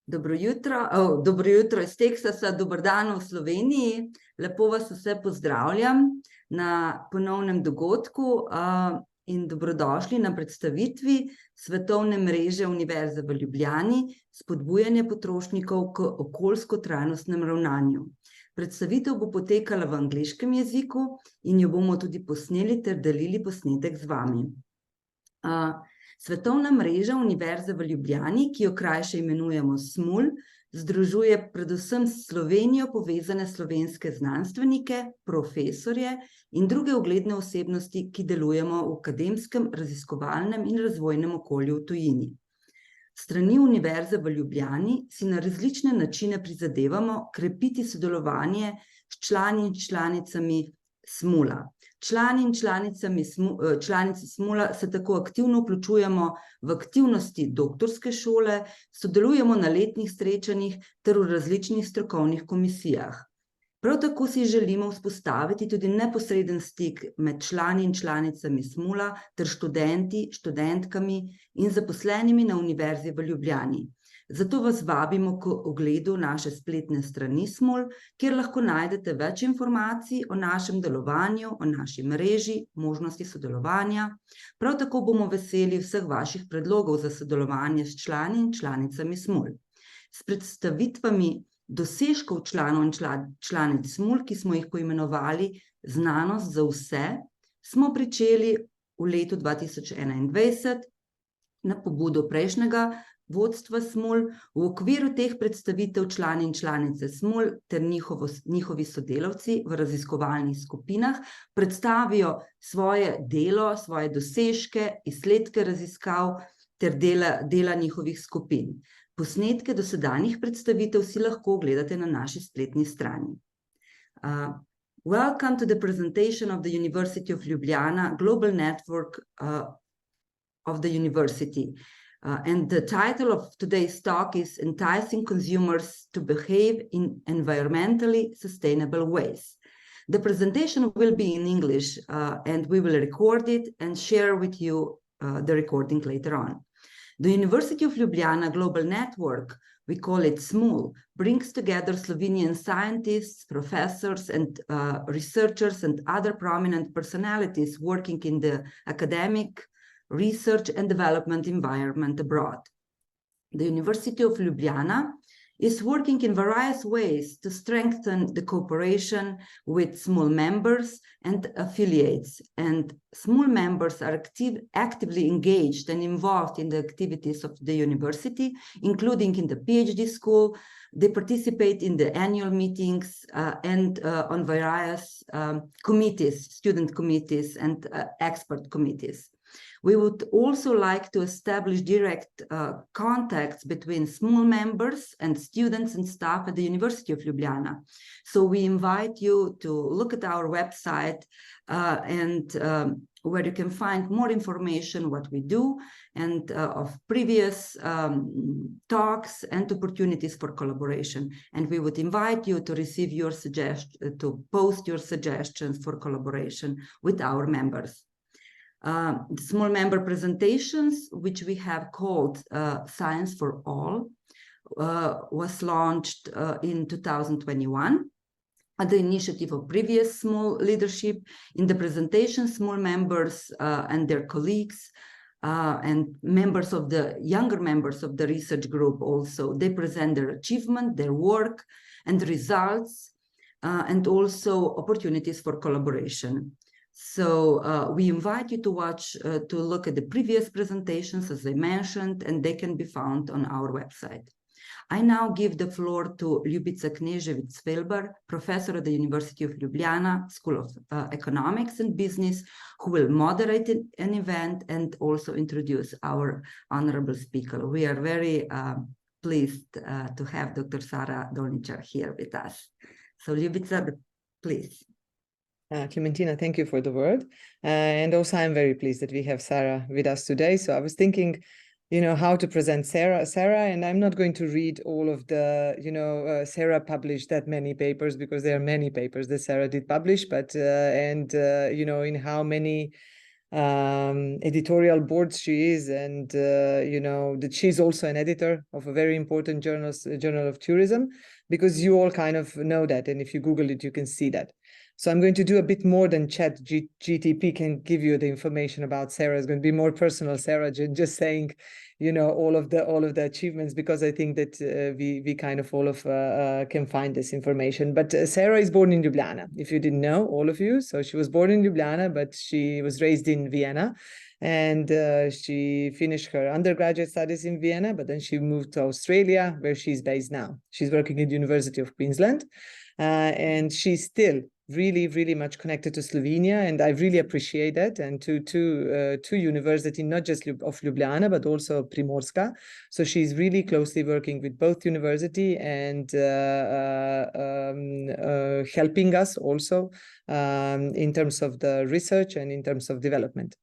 Dobro jutro iz Teksasa, dober dan v Sloveniji. Lepo vas vse pozdravljam na ponovnem dogodku in dobrodošli na predstavitvi Svetovne mreže Univerze v Ljubljani, spodbujanje potrošnikov k okoljsko trajnostnem ravnanju. Predstavitev bo potekala v angleškem jeziku in jo bomo tudi posneli ter delili posnetek z vami. Svetovna mreža Univerze v Ljubljani, ki jo krajše imenujemo SMUL, združuje predvsem s Slovenijo povezane slovenske znanstvenike, profesorje in druge ugledne osebnosti, ki delujemo v akademskem, raziskovalnem in razvojnem okolju v tujini. Strani Univerze v Ljubljani si na različne načine prizadevamo krepiti sodelovanje s člani in članicami SMUL-a. Člani in članice SMUL-a se tako aktivno vključujemo v aktivnosti doktorske šole, sodelujemo na letnih srečanjih ter v različnih strokovnih komisijah. Prav tako si želimo vzpostaviti tudi neposreden stik med člani in članicami SMUL-a ter študenti, študentkami in zaposlenimi na Univerzi v Ljubljani. Zato vas vabimo k ogledu naše spletne strani SMUL, kjer lahko najdete več informacij o našem delovanju, o naši mreži, možnosti sodelovanja. Prav tako bomo veseli vseh vaših predlogov za sodelovanje s člani in članicami SMUL. S predstavitvami dosežkov članov in članic SMUL, ki smo jih poimenovali Znanost za vse, smo pričeli v letu 2021 na pobudo prejšnjega vodstva SMUL. V okviru teh predstavitev člani in članice SMUL ter njihovi sodelavci v raziskovalnih skupinah predstavijo svoje delo, svoje dosežke, izsledke raziskav ter dela njihovih skupin. Posnetke dosedanjih predstavitev si lahko ogledate na naši spletni strani. Welcome to the presentation of the University of Ljubljana Global Network of the University. And the title of today's talk is Enticing Consumers to Behave in Environmentally Sustainable Ways. The presentation will be in English and we will record it and share with you the recording later on. The University of Ljubljana Global Network, we call it SMUL, brings together Slovenian scientists, professors and researchers and other prominent personalities working in the academic, research and development environment abroad. The University of Ljubljana is working in various ways to strengthen the cooperation with SMUL members and affiliates, and SMUL members are actively engaged and involved in the activities of the university, including in the PhD school. They participate in the annual meetings and on various committees, student committees and expert committees. We would also like to establish direct contacts between SMUL members and students and staff at the University of Ljubljana. So we invite you to look at our website where you can find more information what we do and of previous talks and opportunities for collaboration. And we would invite you to receive your to post your suggestions for collaboration with our members. The SMUL member presentations, which we have called Science for All, was launched in 2021 at the initiative of previous SMUL leadership. In the presentation, SMUL members and their colleagues and younger members of the research group also, they present their achievement, their work and results, and also opportunities for collaboration. So we invite you to look at the previous presentations, as I mentioned, and they can be found on our website. I now give the floor to Ljubica Knežević-Felbar, professor at the University of Ljubljana, School of Economics and Business, who will moderate an event and also introduce our honorable speaker. We are very pleased to have Dr. Sara Dolnicar here with us. So Ljubica, please. Clementina, thank you for the word. And also I'm very pleased that we have Sara with us today. So I was thinking, how to present Sara, and I'm not going to read all of the, Sara published that many papers because there are many papers that Sara did publish, but, in how many editorial boards she is, and you know, that she's also an editor of a very important journal of tourism, because you all kind of know that, and if you Google it, you can see that. So I'm going to do a bit more than GTP can give you the information about Sara. It's going to be more personal, Sara, just saying, you know, all of the achievements, because I think that we kind of all of can find this information. But Sara is born in Ljubljana, if you didn't know, all of you. So she was born in Ljubljana, but she was raised in Vienna, and she finished her undergraduate studies in Vienna, but then she moved to Australia, where she's based now. She's working at the University of Queensland, and she's still really much connected to Slovenia, and I really appreciate that, and to university, not just of Ljubljana, but also Primorska. So she's really closely working with both university and helping us also in terms of the research and in terms of development.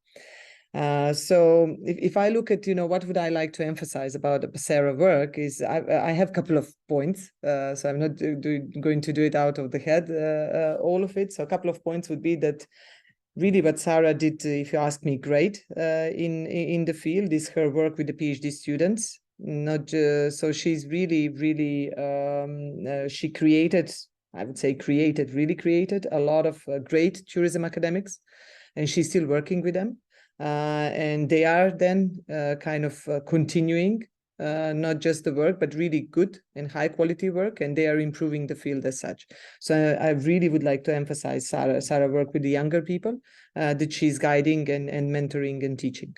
So if I look at, you know, what would I like to emphasize about Sara's work is I have a couple of points. So I'm not going to do it out of the head, all of it. So a couple of points would be that really what Sara did, if you ask me, great in the field is her work with the PhD students. Not so she's really she created, I would say really created a lot of great tourism academics, and she's still working with them. And they are then kind of continuing not just the work, but really good and high quality work, and they are improving the field as such. So I really would like to emphasize Sara work with the younger people that she's guiding and mentoring and teaching.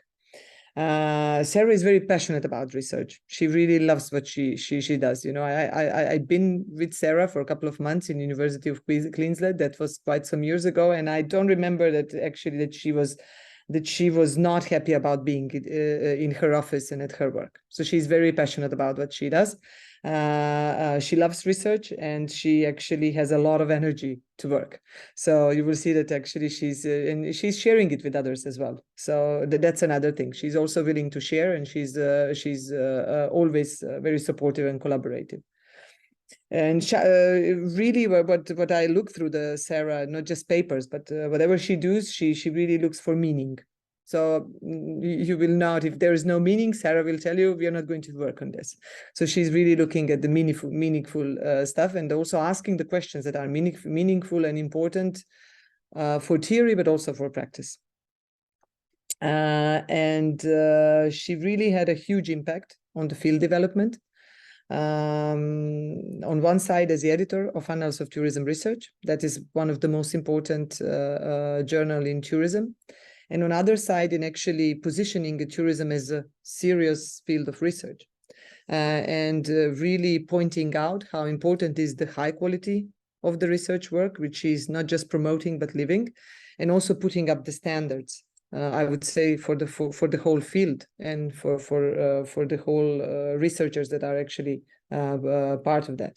Sara is very passionate about research. She really loves what she does. You know, I've been with Sara for a couple of months in University of Queensland. That was quite some years ago, and I don't remember that actually that she was not happy about being in her office and at her work. So she's very passionate about what she does. She loves research, and she actually has a lot of energy to work. So you will see that actually and she's sharing it with others as well. So that's another thing. She's also willing to share, and she's always very supportive and collaborative. And really what I look through the Sara, not just papers, but whatever she does, she really looks for meaning. So you will not, if there is no meaning, Sara will tell you, we are not going to work on this. So she's really looking at the meaningful stuff, and also asking the questions that are meaningful and important for theory, but also for practice. And she really had a huge impact on the field development. On one side, as the editor of Annals of Tourism Research, that is one of the most important journal in tourism, and on the other side, in actually positioning tourism as a serious field of research, and really pointing out how important is the high quality of the research work, which is not just promoting but living, and also putting up the standards. I would say for the whole field, and for the whole researchers that are actually part of that.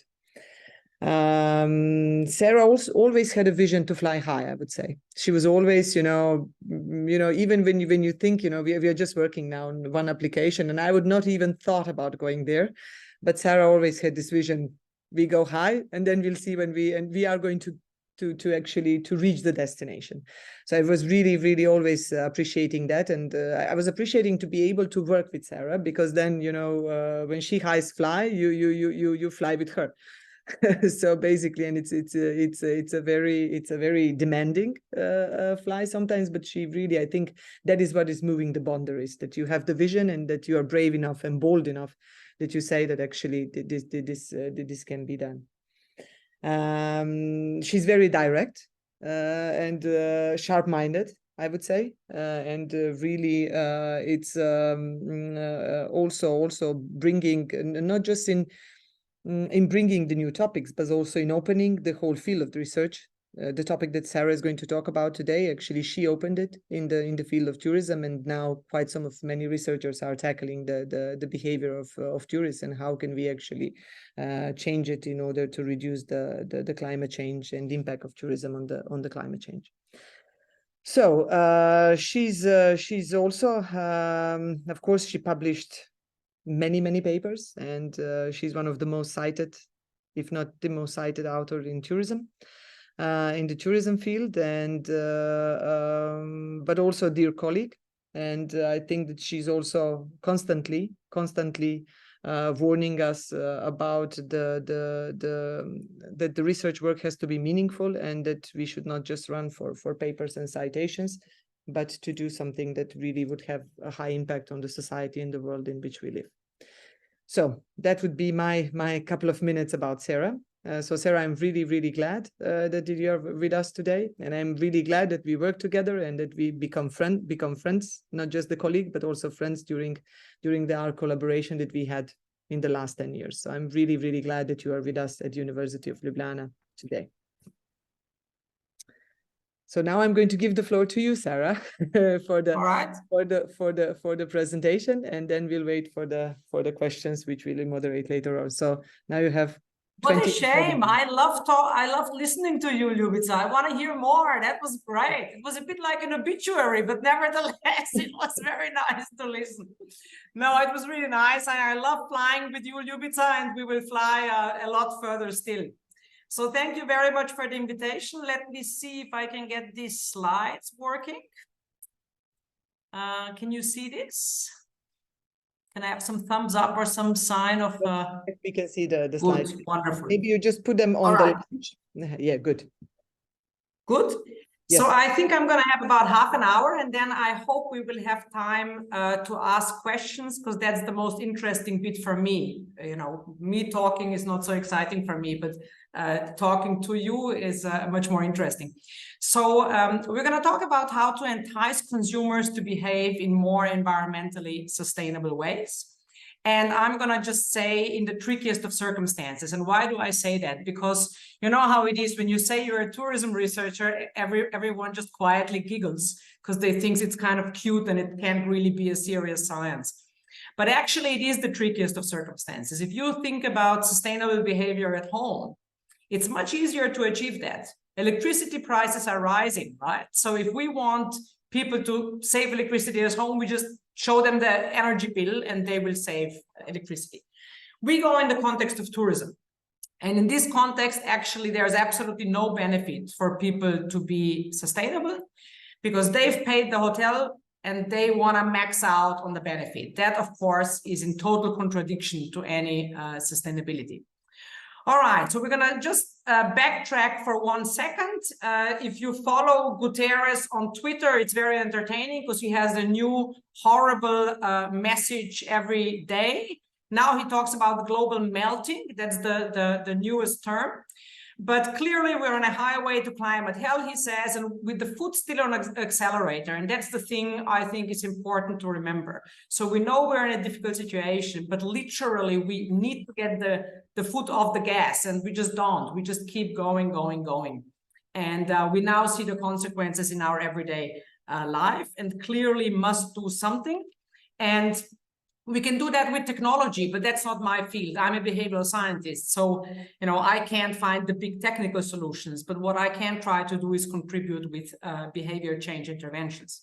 Sara also always had a vision to fly high. I would say she was always, even when you think, we are just working now on one application, and I would not even thought about going there, but Sara always had this vision: we go high, and then we'll see when we are going to reach the destination. So I was really always appreciating that, and I was appreciating to be able to work with Sara, because then when she fly, you fly with her. So basically, and it's a very demanding fly sometimes, but she really, I think that is what is moving the boundaries, that you have the vision and that you are brave enough and bold enough that you say that actually this can be done. She's very direct and sharp-minded, I would say, and really it's also bringing, not just in bringing the new topics, but also in opening the whole field of the research. The topic that Sara is going to talk about today, actually she opened it in the field of tourism, and now quite many researchers are tackling the behavior of tourists, and how can we actually change it in order to reduce the climate change and the impact of tourism on the climate change. So she's also of course she published many papers, and she's one of the most cited, if not the most cited author in tourism. in the tourism field, and but also a dear colleague. And I think that she's also constantly warning us about that the research work has to be meaningful, and that we should not just run for papers and citations, but to do something that really would have a high impact on the society and the world in which we live. So that would be my couple of minutes about Sara. So Sara, I'm really glad that you're with us today, and I'm really glad that we work together and that we become friends, not just the colleague, but also friends during our collaboration that we had in the last 10 years. So I'm really glad that you are with us at University of Ljubljana today. So now I'm going to give the floor to you, Sara, for the presentation, and then we'll wait for the questions, which we'll moderate later on. So now you have. What a shame! I love listening to you, Ljubica. I want to hear more. That was great. It was a bit like an obituary, but nevertheless, it was very nice to listen. No, it was really nice. I love flying with you, Ljubica, and we will fly a lot further still. So thank you very much for the invitation. Let me see if I can get these slides working. Can you see this? Can I have some thumbs up or some sign of... We can see the slides. Wonderful. Maybe you just put them on the... Yeah, good. Good. Yes. So I think I'm going to have about half an hour, and then I hope we will have time to ask questions, because that's the most interesting bit for me. You know, me talking is not so exciting for me, but talking to you is much more interesting. So we're going to talk about how to entice consumers to behave in more environmentally sustainable ways. And I'm going to just say in the trickiest of circumstances. And why do I say that? Because you know how it is when you say you're a tourism researcher, everyone just quietly giggles because they think it's kind of cute and it can't really be a serious science. But actually, it is the trickiest of circumstances. If you think about sustainable behavior at home, it's much easier to achieve that. Electricity prices are rising, right? So if we want people to save electricity at home, we just show them the energy bill and they will save electricity. We go in the context of tourism. And in this context, actually, there's absolutely no benefit for people to be sustainable because they've paid the hotel and they want to max out on the benefit. That, of course, is in total contradiction to any sustainability. All right, so we're going to just backtrack for 1 second. If you follow Guterres on Twitter, it's very entertaining because he has a new horrible message every day. Now he talks about global melting. That's the newest term. But clearly we're on a highway to climate hell, he says, and with the foot still on an accelerator. And that's the thing I think is important to remember. So we know we're in a difficult situation, but literally we need to get the foot off the gas, and we just don't. We just keep going. And we now see the consequences in our everyday life and clearly must do something. And we can do that with technology, but that's not my field. I'm a behavioral scientist. So, you know, I can't find the big technical solutions, but what I can try to do is contribute with behavior change interventions.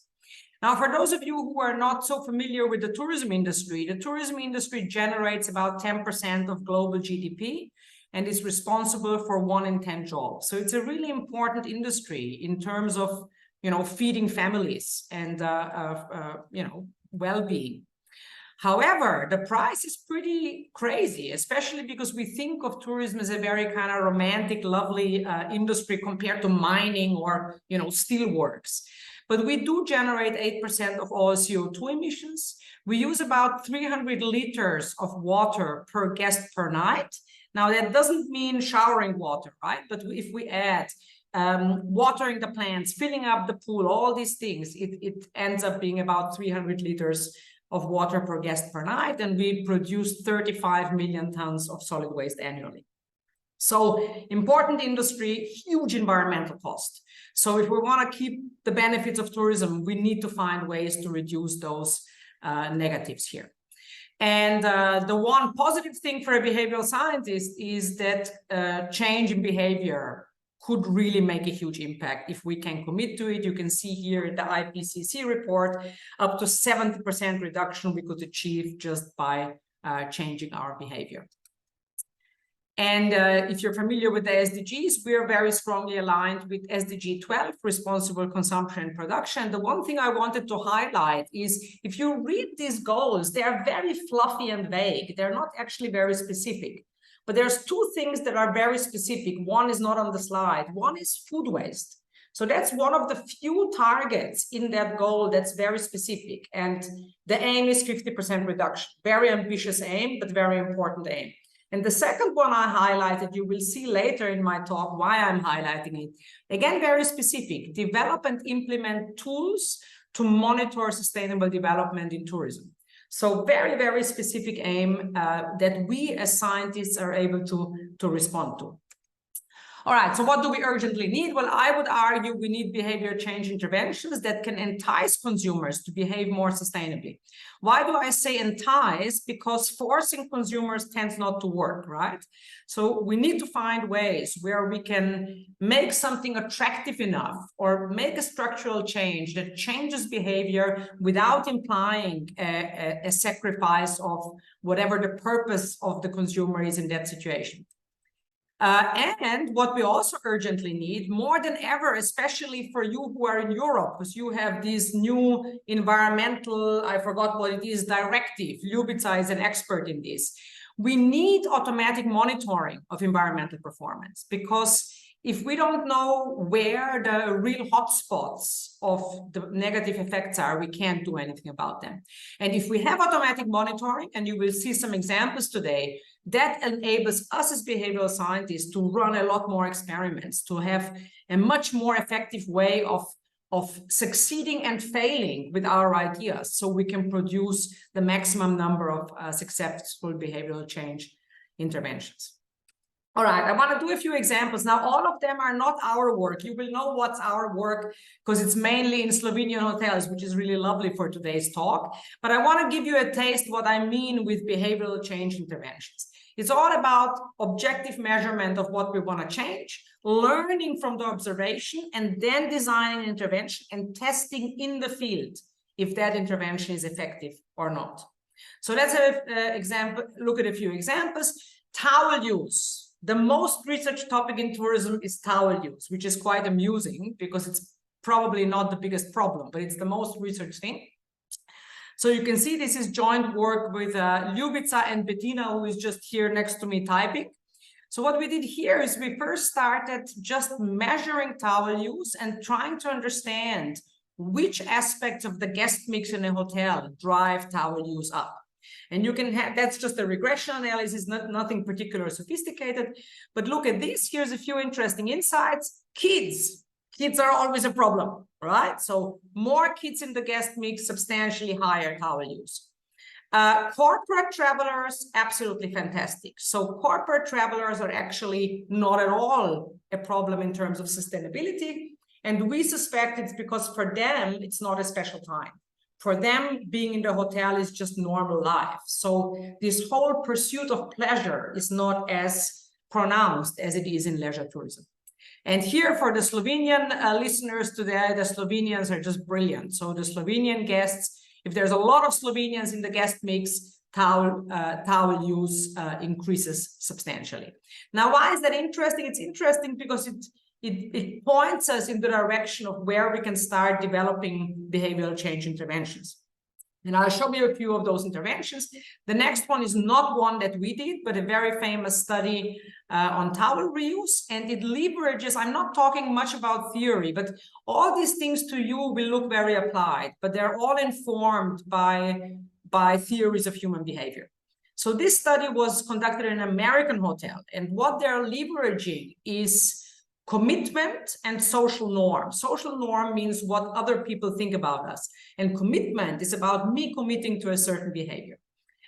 Now, for those of you who are not so familiar with the tourism industry generates about 10% of global GDP and is responsible for 1 in 10 jobs. So it's a really important industry in terms of, you know, feeding families and, you know, well-being. However, the price is pretty crazy, especially because we think of tourism as a very kind of romantic, lovely industry compared to mining or, you know, steelworks. But we do generate 8% of all CO2 emissions. We use about 300 liters of water per guest per night. Now, that doesn't mean showering water, right? But if we add watering the plants, filling up the pool, all these things, it ends up being about 300 liters of water per guest per night, and we produce 35 million tons of solid waste annually. So important industry, huge environmental cost. So if we want to keep the benefits of tourism, we need to find ways to reduce those negatives here. And the one positive thing for a behavioral scientist is that change in behavior could really make a huge impact if we can commit to it. You can see here in the IPCC report, up to 70% reduction we could achieve just by changing our behavior. And if you're familiar with the SDGs, we're very strongly aligned with SDG 12, responsible consumption and production. The one thing I wanted to highlight is if you read these goals, they are very fluffy and vague. They're not actually very specific. But there's two things that are very specific. One is not on the slide. One is food waste. So that's one of the few targets in that goal that's very specific. And the aim is 50% reduction. Very ambitious aim, but very important aim. And the second one I highlighted, you will see later in my talk why I'm highlighting it. Again, very specific. Develop and implement tools to monitor sustainable development in tourism. So very, very specific aim that we as scientists are able to respond to. All right, so what do we urgently need? Well, I would argue we need behavior change interventions that can entice consumers to behave more sustainably. Why do I say entice? Because forcing consumers tends not to work, right? So we need to find ways where we can make something attractive enough or make a structural change that changes behavior without implying a sacrifice of whatever the purpose of the consumer is in that situation. And what we also urgently need more than ever, especially for you who are in Europe, because you have this new environmental, I forgot what it is, directive. Ljubljana is an expert in this. We need automatic monitoring of environmental performance, because if we don't know where the real hotspots of the negative effects are, we can't do anything about them. And if we have automatic monitoring, and you will see some examples today, that enables us as behavioral scientists to run a lot more experiments, to have a much more effective way of succeeding and failing with our ideas, so we can produce the maximum number of successful behavioral change interventions. All right, I want to do a few examples. Now, all of them are not our work. You will know what's our work because it's mainly in Slovenian hotels, which is really lovely for today's talk. But I want to give you a taste what I mean with behavioral change interventions. It's all about objective measurement of what we want to change, learning from the observation, and then designing an intervention and testing in the field if that intervention is effective or not. So let's have an example, look at a few examples. Towel use. The most researched topic in tourism is towel use, which is quite amusing because it's probably not the biggest problem, but it's the most researched thing. So you can see this is joint work with Ljubljana and Bettina, who is just here next to me typing. So what we did here is we first started just measuring towel use and trying to understand which aspects of the guest mix in a hotel drive towel use up. And you can have, that's just a regression analysis, nothing particularly sophisticated. But look at this. Here's a few interesting insights. Kids are always a problem, right? So more kids in the guest mix, substantially higher towel use. Corporate travelers, absolutely fantastic. So corporate travelers are actually not at all a problem in terms of sustainability. And we suspect it's because for them, it's not a special time. For them, being in the hotel is just normal life. So this whole pursuit of pleasure is not as pronounced as it is in leisure tourism. And here for the Slovenian listeners today, the Slovenians are just brilliant. So the Slovenian guests, if there's a lot of Slovenians in the guest mix, towel use increases substantially. Now, why is that interesting? It's interesting because it points us in the direction of where we can start developing behavioral change interventions. And I'll show you a few of those interventions. The next one is not one that we did, but a very famous study on towel reuse. And it leverages, I'm not talking much about theory, but all these things to you will look very applied, but they're all informed by theories of human behavior. So this study was conducted in an American hotel, and what they're leveraging is commitment and social norm. Social norm means what other people think about us. And commitment is about me committing to a certain behavior.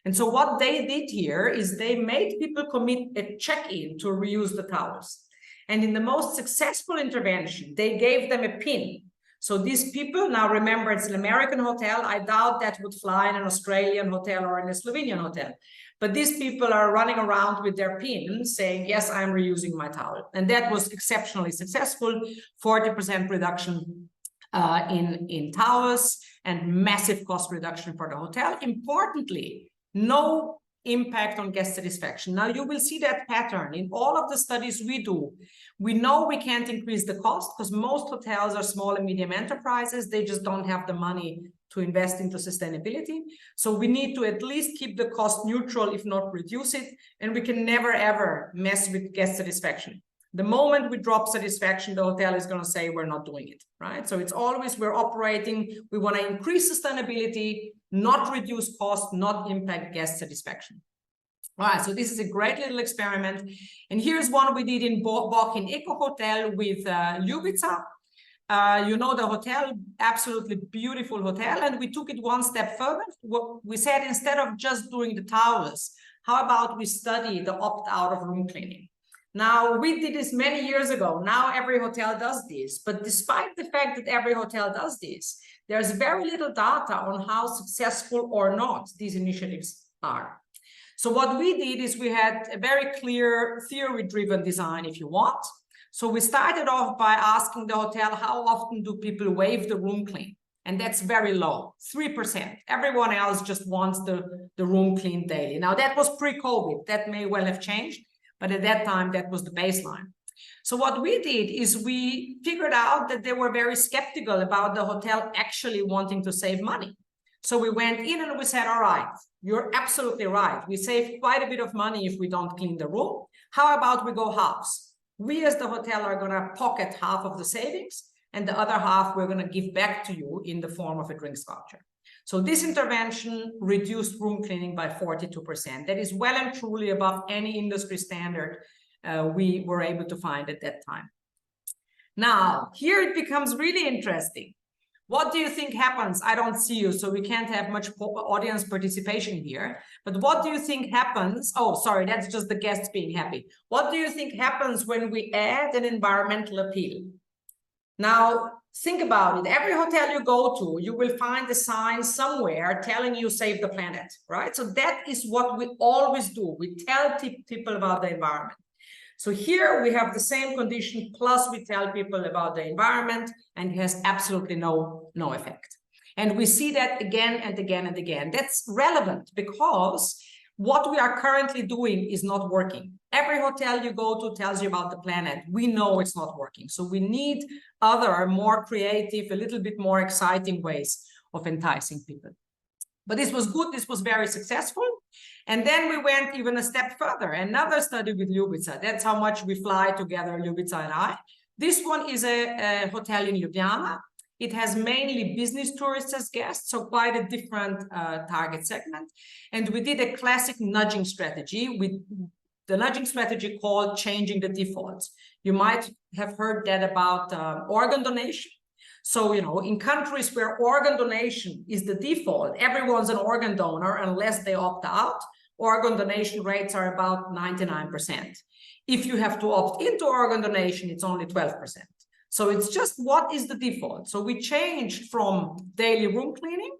And so what they did here is they made people commit a check-in to reuse the towels. And in the most successful intervention, they gave them a pin. So these people, now remember, it's an American hotel. I doubt that would fly in an Australian hotel or in a Slovenian hotel. But these people are running around with their pins saying, yes, I'm reusing my towel. And that was exceptionally successful, 40% reduction in towels and massive cost reduction for the hotel. Importantly, no impact on guest satisfaction. Now you will see that pattern in all of the studies we do. We know we can't increase the cost because most hotels are small and medium enterprises. They just don't have the money to invest into sustainability. So we need to at least keep the cost neutral, if not reduce it. And we can never, ever mess with guest satisfaction. The moment we drop satisfaction, the hotel is going to say we're not doing it, right? So it's always we're operating, we want to increase sustainability, not reduce cost, not impact guest satisfaction. All right, so this is a great little experiment. And here's one we did in Bohin Eco Hotel with Ljubljani. You know the hotel, absolutely beautiful hotel. And we took it one step further. We said, instead of just doing the towels, how about we study the opt-out of room cleaning? Now, we did this many years ago. Now every hotel does this. But despite the fact that every hotel does this, there's very little data on how successful or not these initiatives are. So what we did is we had a very clear theory-driven design, if you want. So we started off by asking the hotel, how often do people waive the room clean? And that's very low, 3%. Everyone else just wants the room cleaned daily. Now, that was pre-COVID. That may well have changed. But at that time, that was the baseline. So what we did is we figured out that they were very skeptical about the hotel actually wanting to save money. So we went in and we said, all right, you're absolutely right. We save quite a bit of money if we don't clean the room. How about we go halves? We as the hotel are going to pocket half of the savings, and the other half we're going to give back to you in the form of a drinks voucher. So this intervention reduced room cleaning by 42%. That is well and truly above any industry standard we were able to find at that time. Now, here it becomes really interesting. What do you think happens? I don't see you, so we can't have much audience participation here. But what do you think happens? Oh, sorry, that's just the guests being happy. What do you think happens when we add an environmental appeal? Now, think about it. Every hotel you go to, you will find a sign somewhere telling you save the planet, right? So that is what we always do. We tell people about the environment. So here we have the same condition, plus we tell people about the environment, and it has absolutely no effect. And we see that again and again and again. That's relevant because what we are currently doing is not working. Every hotel you go to tells you about the planet. We know it's not working. So we need other, more creative, a little bit more exciting ways of enticing people. But this was good. This was very successful. And then we went even a step further. Another study with Ljubljani. That's how much we fly together, Ljubljani and I. This one is a hotel in Ljubljani. It has mainly business tourists as guests, so quite a different target segment. And we did a classic nudging strategy with the nudging strategy called changing the defaults. You might have heard that about organ donation. So, you know, in countries where organ donation is the default, everyone's an organ donor unless they opt out. Organ donation rates are about 99%. If you have to opt into organ donation, it's only 12%. So it's just what is the default. So we changed from daily room cleaning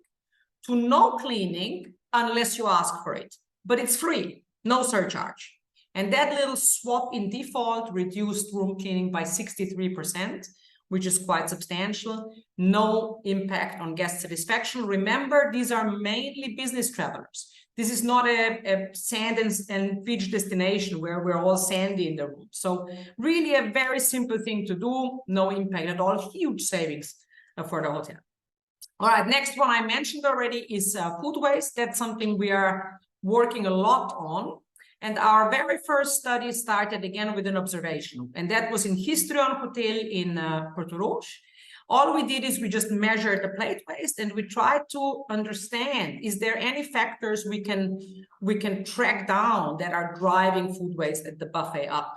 to no cleaning unless you ask for it. But it's free, no surcharge. And that little swap in default reduced room cleaning by 63%, which is quite substantial. No impact on guest satisfaction. Remember, these are mainly business travelers. This is not a sand and beach destination where we're all sandy in the room. So really a very simple thing to do, no impact at all, huge savings for the hotel. All right, next one I mentioned already is food waste. That's something we are working a lot on. And our very first study started again with an observation. And that was in Histrion Hotel in Porto. All we did is we just measured the plate waste and we tried to understand, is there any factors we can track down that are driving food waste at the buffet up?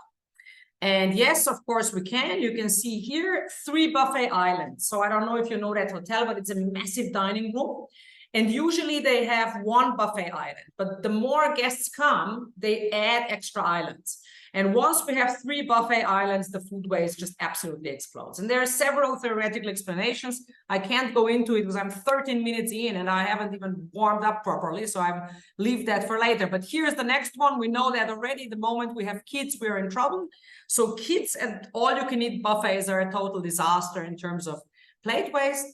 And yes, of course we can. You can see here 3 buffet islands. So I don't know if you know that hotel, but it's a massive dining room. And usually they have 1 buffet island, but the more guests come, they add extra islands. And once we have 3 buffet islands, the food waste just absolutely explodes. And there are several theoretical explanations. I can't go into it because I'm 13 minutes in and I haven't even warmed up properly. So I leave that for later. But here's the next one. We know that already the moment we have kids, we're in trouble. So kids and all-you-can-eat buffets are a total disaster in terms of plate waste.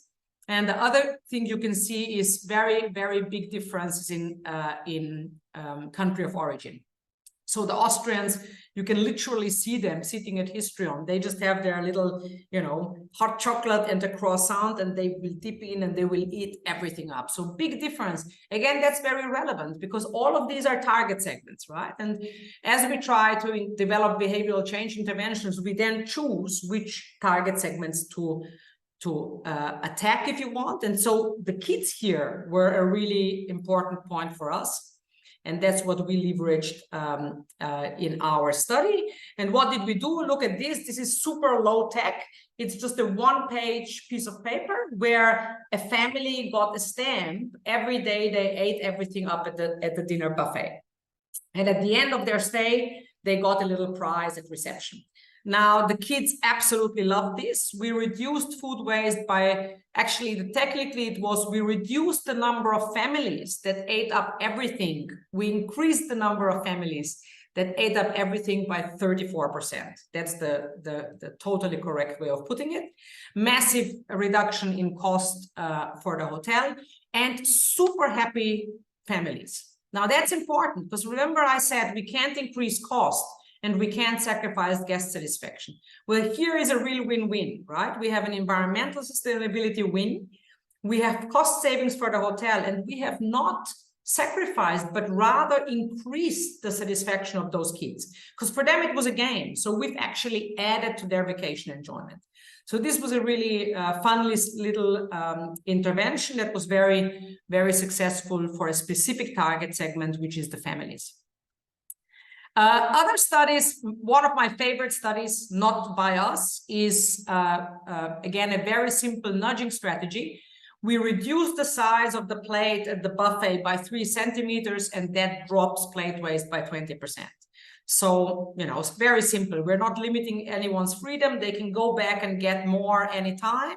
And the other thing you can see is very, very big differences in country of origin. So the Austrians, you can literally see them sitting at Histrion. They just have their little, you know, hot chocolate and a croissant, and they will dip in and they will eat everything up. So big difference. Again, that's very relevant because all of these are target segments, right? And as we try to develop behavioral change interventions, we then choose which target segments to attack, if you want. And so the kids here were a really important point for us. And that's what we leveraged in our study. And what did we do? Look at this. This is super low tech. It's just a one-page piece of paper where a family got a stamp. Every day they ate everything up at the dinner buffet. And at the end of their stay, they got a little prize at reception. Now, the kids absolutely love this. We reduced food waste by, actually, technically it was, we reduced the number of families that ate up everything. We increased the number of families that ate up everything by 34%. That's the totally correct way of putting it. Massive reduction in cost for the hotel and super happy families. Now, that's important because remember I said we can't increase cost and we can't sacrifice guest satisfaction. Well, here is a real win-win, right? We have an environmental sustainability win. We have cost savings for the hotel, and we have not sacrificed, but rather increased the satisfaction of those kids. Because for them, it was a game. So we've actually added to their vacation enjoyment. So this was a really fun little intervention that was very, very successful for a specific target segment, which is the families. Other studies, one of my favorite studies, not by us, is again a very simple nudging strategy. We reduce the size of the plate at the buffet by 3 centimeters, and that drops plate waste by 20%. So, you know, it's very simple. We're not limiting anyone's freedom. They can go back and get more anytime,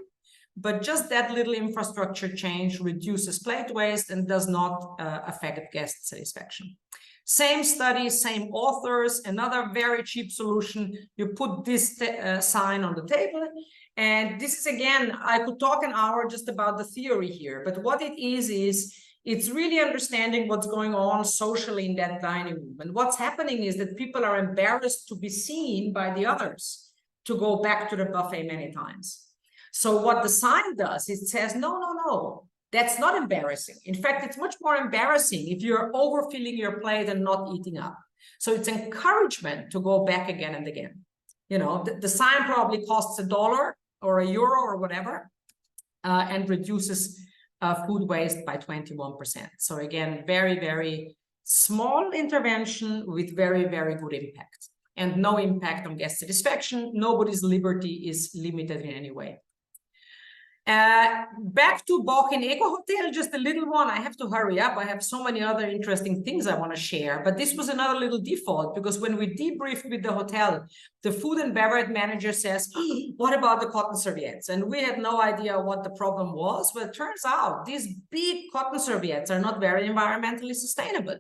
but just that little infrastructure change reduces plate waste and does not affect guest satisfaction. Same study, same authors, another very cheap solution. You put this sign on the table. And this is, again, I could talk an hour just about the theory here, but what it is it's really understanding what's going on socially in that dining room. And what's happening is that people are embarrassed to be seen by the others to go back to the buffet many times. So what the sign does, it says, no. That's not embarrassing. In fact, it's much more embarrassing if you're overfilling your plate and not eating up. So it's encouragement to go back again and again. You know, the sign probably costs $1 or €1 or whatever, and reduces food waste by 21%. So again, very, very small intervention with very, very good impact and no impact on guest satisfaction. Nobody's liberty is limited in any way. Back to Bochen Eco Hotel, just a little one. I have to hurry up. I have so many other interesting things I want to share, but this was another little default because when we debriefed with the hotel, the food and beverage manager says, what about the cotton serviettes? And we had no idea what the problem was. Well, it turns out these big cotton serviettes are not very environmentally sustainable.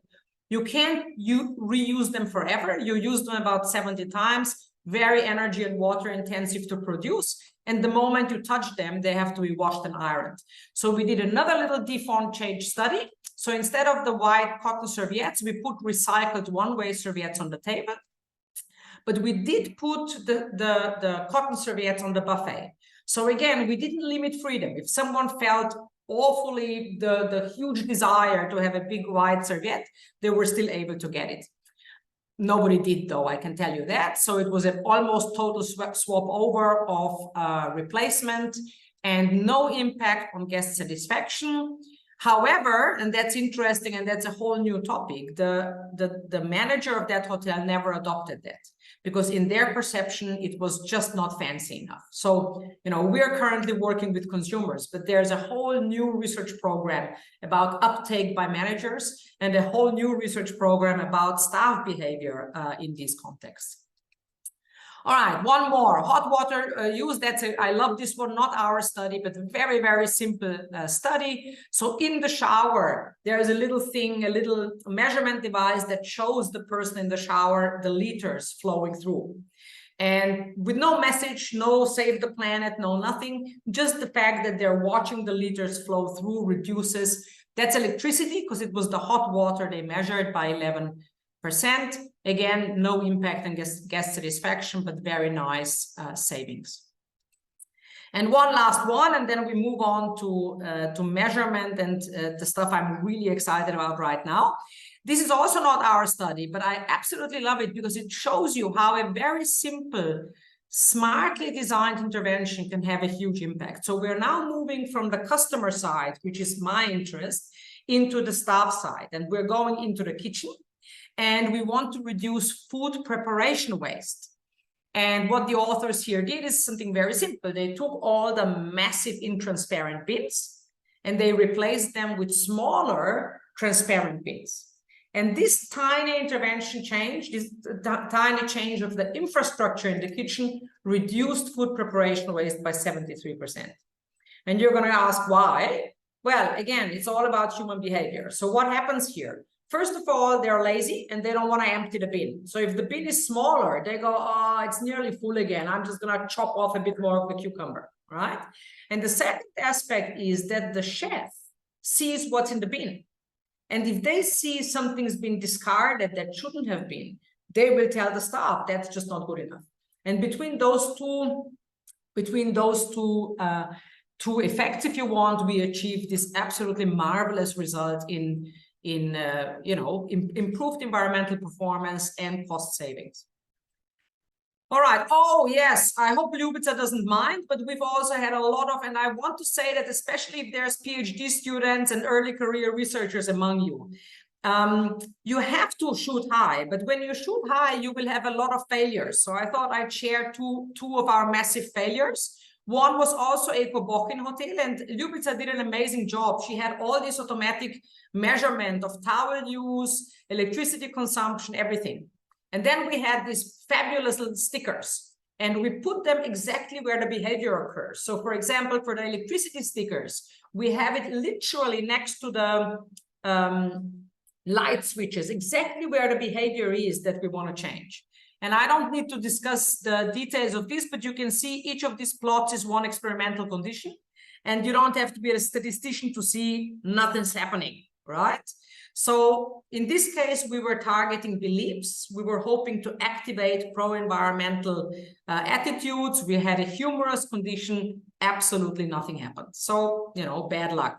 You can't reuse them forever. You use them about 70 times, very energy and water intensive to produce. And the moment you touch them, they have to be washed and ironed. So we did another little default change study. So instead of the white cotton serviettes, we put recycled one-way serviettes on the table. But we did put the cotton serviettes on the buffet. So again, we didn't limit freedom. If someone felt awfully the huge desire to have a big white serviette, they were still able to get it. Nobody did, though, I can tell you that. So it was an almost total swap over of replacement and no impact on guest satisfaction. However, and that's interesting, and that's a whole new topic, the manager of that hotel never adopted that because in their perception, it was just not fancy enough. So, you know, we're currently working with consumers, but there's a whole new research program about uptake by managers and a whole new research program about staff behavior in these contexts. All right, one more, hot water use. I love this one, not our study, but a very, very simple study. So in the shower, there is a little thing, a little measurement device that shows the person in the shower, the liters flowing through. And with no message, no save the planet, no nothing, just the fact that they're watching the liters flow through reduces. That's electricity, because it was the hot water they measured by 11%. Again, no impact on guest satisfaction, but very nice savings. And one last one, and then we move on to measurement and the stuff I'm really excited about right now. This is also not our study, but I absolutely love it because it shows you how a very simple, smartly designed intervention can have a huge impact. So we're now moving from the customer side, which is my interest, into the staff side. And we're going into the kitchen, and we want to reduce food preparation waste. And what the authors here did is something very simple. They took all the massive intransparent bins and they replaced them with smaller transparent bins. And this tiny intervention change, this tiny change of the infrastructure in the kitchen reduced food preparation waste by 73%. And you're going to ask why? Well, again, it's all about human behavior. So what happens here? First of all, they're lazy and they don't want to empty the bin. So if the bin is smaller, they go, oh, it's nearly full again. I'm just going to chop off a bit more of the cucumber, right? And the second aspect is that the chef sees what's in the bin. And if they see something's been discarded that shouldn't have been, they will tell the staff that's just not good enough. And between those two effects, if you want, we achieve this absolutely marvelous result in improved environmental performance and cost savings. All right. Oh, yes. I hope Ljubljana doesn't mind, but we've also had a lot of, and I want to say that especially if there's PhD students and early career researchers among you, you have to shoot high, but when you shoot high, you will have a lot of failures. So I thought I'd share two of our massive failures. One was also Eko Bohin Hotel, and Ljubljana did an amazing job. She had all this automatic measurement of towel use, electricity consumption, everything. And then we had these fabulous little stickers, and we put them exactly where the behavior occurs. So for example, for the electricity stickers, we have it literally next to the light switches, exactly where the behavior is that we want to change. And I don't need to discuss the details of this, but you can see each of these plots is one experimental condition, and you don't have to be a statistician to see nothing's happening, right? So in this case, we were targeting beliefs. We were hoping to activate pro-environmental attitudes. We had a humorous condition. Absolutely nothing happened. So, bad luck.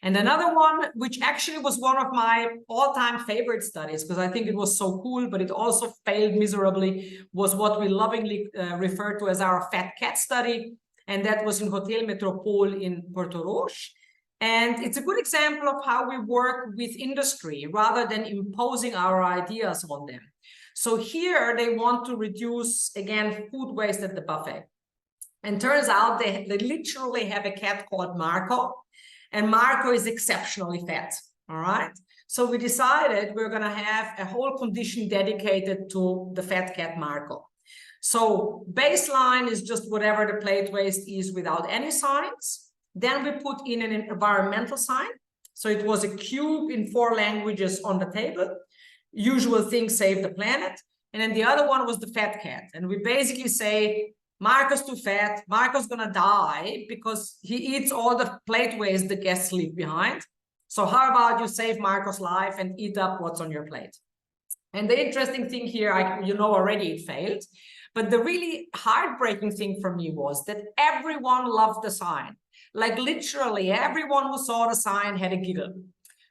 And another one, which actually was one of my all-time favorite studies, because I think it was so cool, but it also failed miserably, was what we lovingly refer to as our fat cat study. And that was in Hotel Metropole in Porto Roche. And it's a good example of how we work with industry rather than imposing our ideas on them. So here they want to reduce, again, food waste at the buffet. And turns out they literally have a cat called Marco, and Marco is exceptionally fat, all right? So we decided we're going to have a whole condition dedicated to the fat cat Marco. So baseline is just whatever the plate waste is without any signs. Then we put in an environmental sign. So it was a cube in 4 languages on the table. Usual thing, save the planet. And then the other one was the fat cat. And we basically say, Marco's too fat. Marco's going to die because he eats all the plate waste the guests leave behind. So how about you save Marco's life and eat up what's on your plate? And the interesting thing here, already it failed. But the really heartbreaking thing for me was that everyone loved the sign. Like literally everyone who saw the sign had a giggle.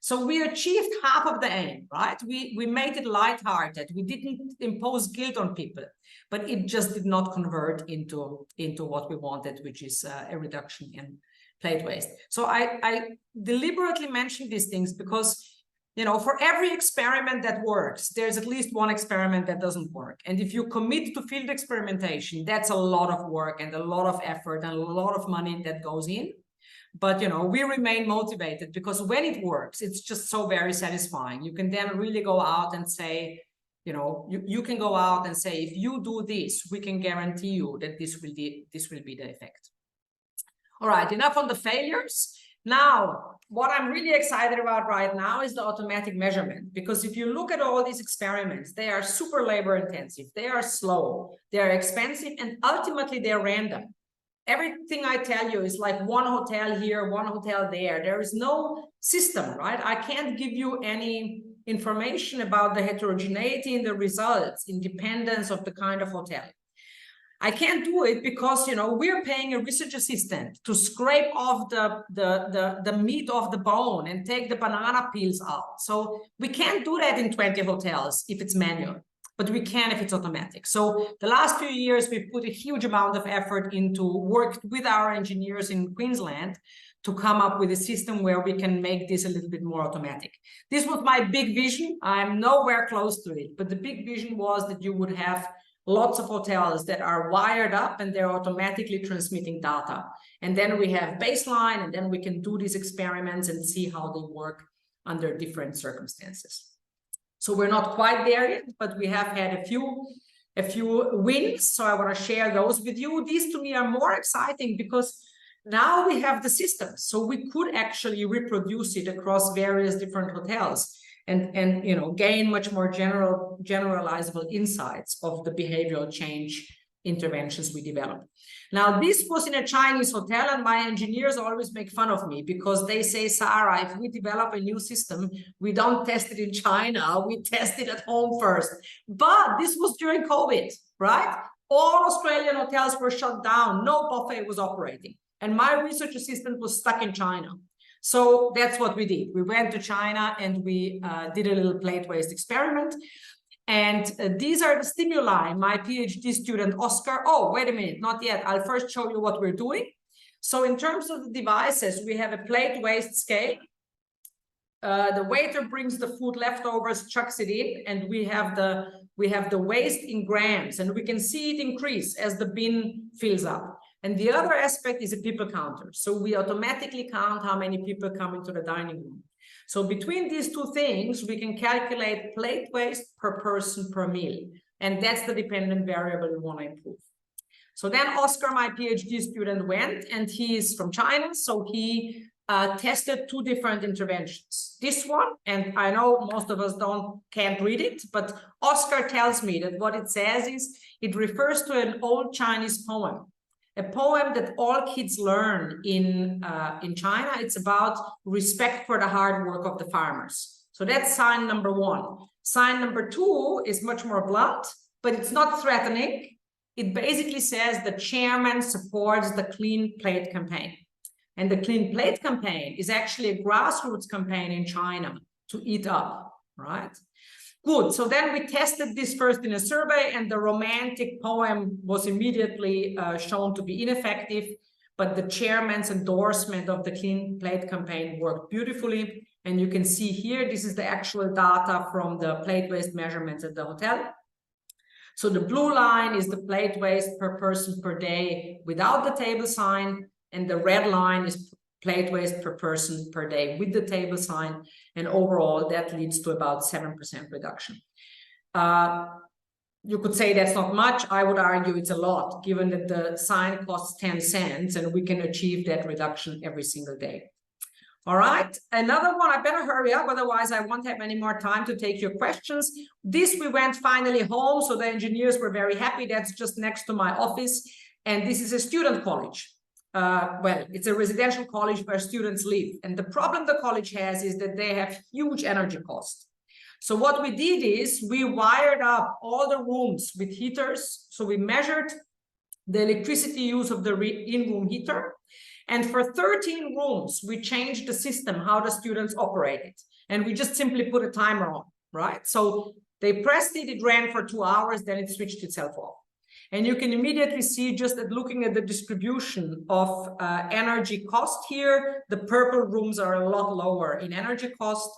So we achieved half of the aim, right? We made it lighthearted. We didn't impose guilt on people, but it just did not convert into what we wanted, which is a reduction in plate waste. So I deliberately mention these things because, for every experiment that works, there's at least one experiment that doesn't work. And if you commit to field experimentation, that's a lot of work and a lot of effort and a lot of money that goes in. But, we remain motivated because when it works, it's just so very satisfying. You can then really go out and say, you can go out and say, if you do this, we can guarantee you that this will be the effect. All right, enough on the failures. Now, what I'm really excited about right now is the automatic measurement, because if you look at all these experiments, they are super labor intensive, they are slow, they are expensive, and ultimately they're random. Everything I tell you is like one hotel here, one hotel there. There is no system, right? I can't give you any information about the heterogeneity in the results, independence of the kind of hotel. I can't do it because, you know, we're paying a research assistant to scrape off the meat off the bone and take the banana peels out. So we can't do that in 20 hotels if it's manual, but we can if it's automatic. So the last few years, we've put a huge amount of effort into work with our engineers in Queensland to come up with a system where we can make this a little bit more automatic. This was my big vision. I'm nowhere close to it, but the big vision was that you would have lots of hotels that are wired up and they're automatically transmitting data. And then we have baseline, and then we can do these experiments and see how they work under different circumstances. So we're not quite there yet, but we have had a few wins. So I want to share those with you. These to me are more exciting because now we have the system. So we could actually reproduce it across various different hotels and you know, gain much more generalizable insights of the behavioral change interventions we develop. Now, this was in a Chinese hotel, and my engineers always make fun of me because they say, Sara, if we develop a new system, we don't test it in China, we test it at home first. But this was during COVID, right? All Australian hotels were shut down, no buffet was operating, and my research assistant was stuck in China. So that's what we did. We went to China and we did a little plate waste experiment. And these are the stimuli. My PhD student, Oscar. Oh, wait a minute, not yet. I'll first show you what we're doing. So in terms of the devices, we have a plate waste scale. The waiter brings the food leftovers, chucks it in, and we have the waste in grams, and we can see it increase as the bin fills up. And the other aspect is a people counter. So we automatically count how many people come into the dining room. So between these two things, we can calculate plate waste per person per meal. And that's the dependent variable we want to improve. So then Oscar, my PhD student, went, and he is from China. So he tested two different interventions. This one, and I know most of us can't read it, but Oscar tells me that what it says is it refers to an old Chinese poem. A poem that all kids learn in China. It's about respect for the hard work of the farmers. So that's sign number one. Sign number two is much more blunt, but it's not threatening. It basically says the chairman supports the Clean Plate campaign. And the Clean Plate campaign is actually a grassroots campaign in China to eat up, right? Good. So then we tested this first in a survey, and the romantic poem was immediately shown to be ineffective, but the chairman's endorsement of the Clean Plate campaign worked beautifully. And you can see here, this is the actual data from the plate waste measurements at the hotel. So the blue line is the plate waste per person per day without the table sign, and the red line is plate waste per person per day with the table sign, and overall that leads to about 7% reduction. You could say that's not much. I would argue it's a lot, given that the sign costs 10 cents and we can achieve that reduction every single day. All right, another one, I better hurry up, otherwise I won't have any more time to take your questions. This, we went finally home, so the engineers were very happy. That's just next to my office, and this is a student college. Well, it's a residential college where students live. And the problem the college has is that they have huge energy costs. So what we did is we wired up all the rooms with heaters. So we measured the electricity use of the in-room heater. And for 13 rooms, we changed the system, how the students operate it. And we just simply put a timer on, right? So they pressed it, it ran for 2 hours, then it switched itself off. And you can immediately see, just at looking at the distribution of energy cost here, the purple rooms are a lot lower in energy cost.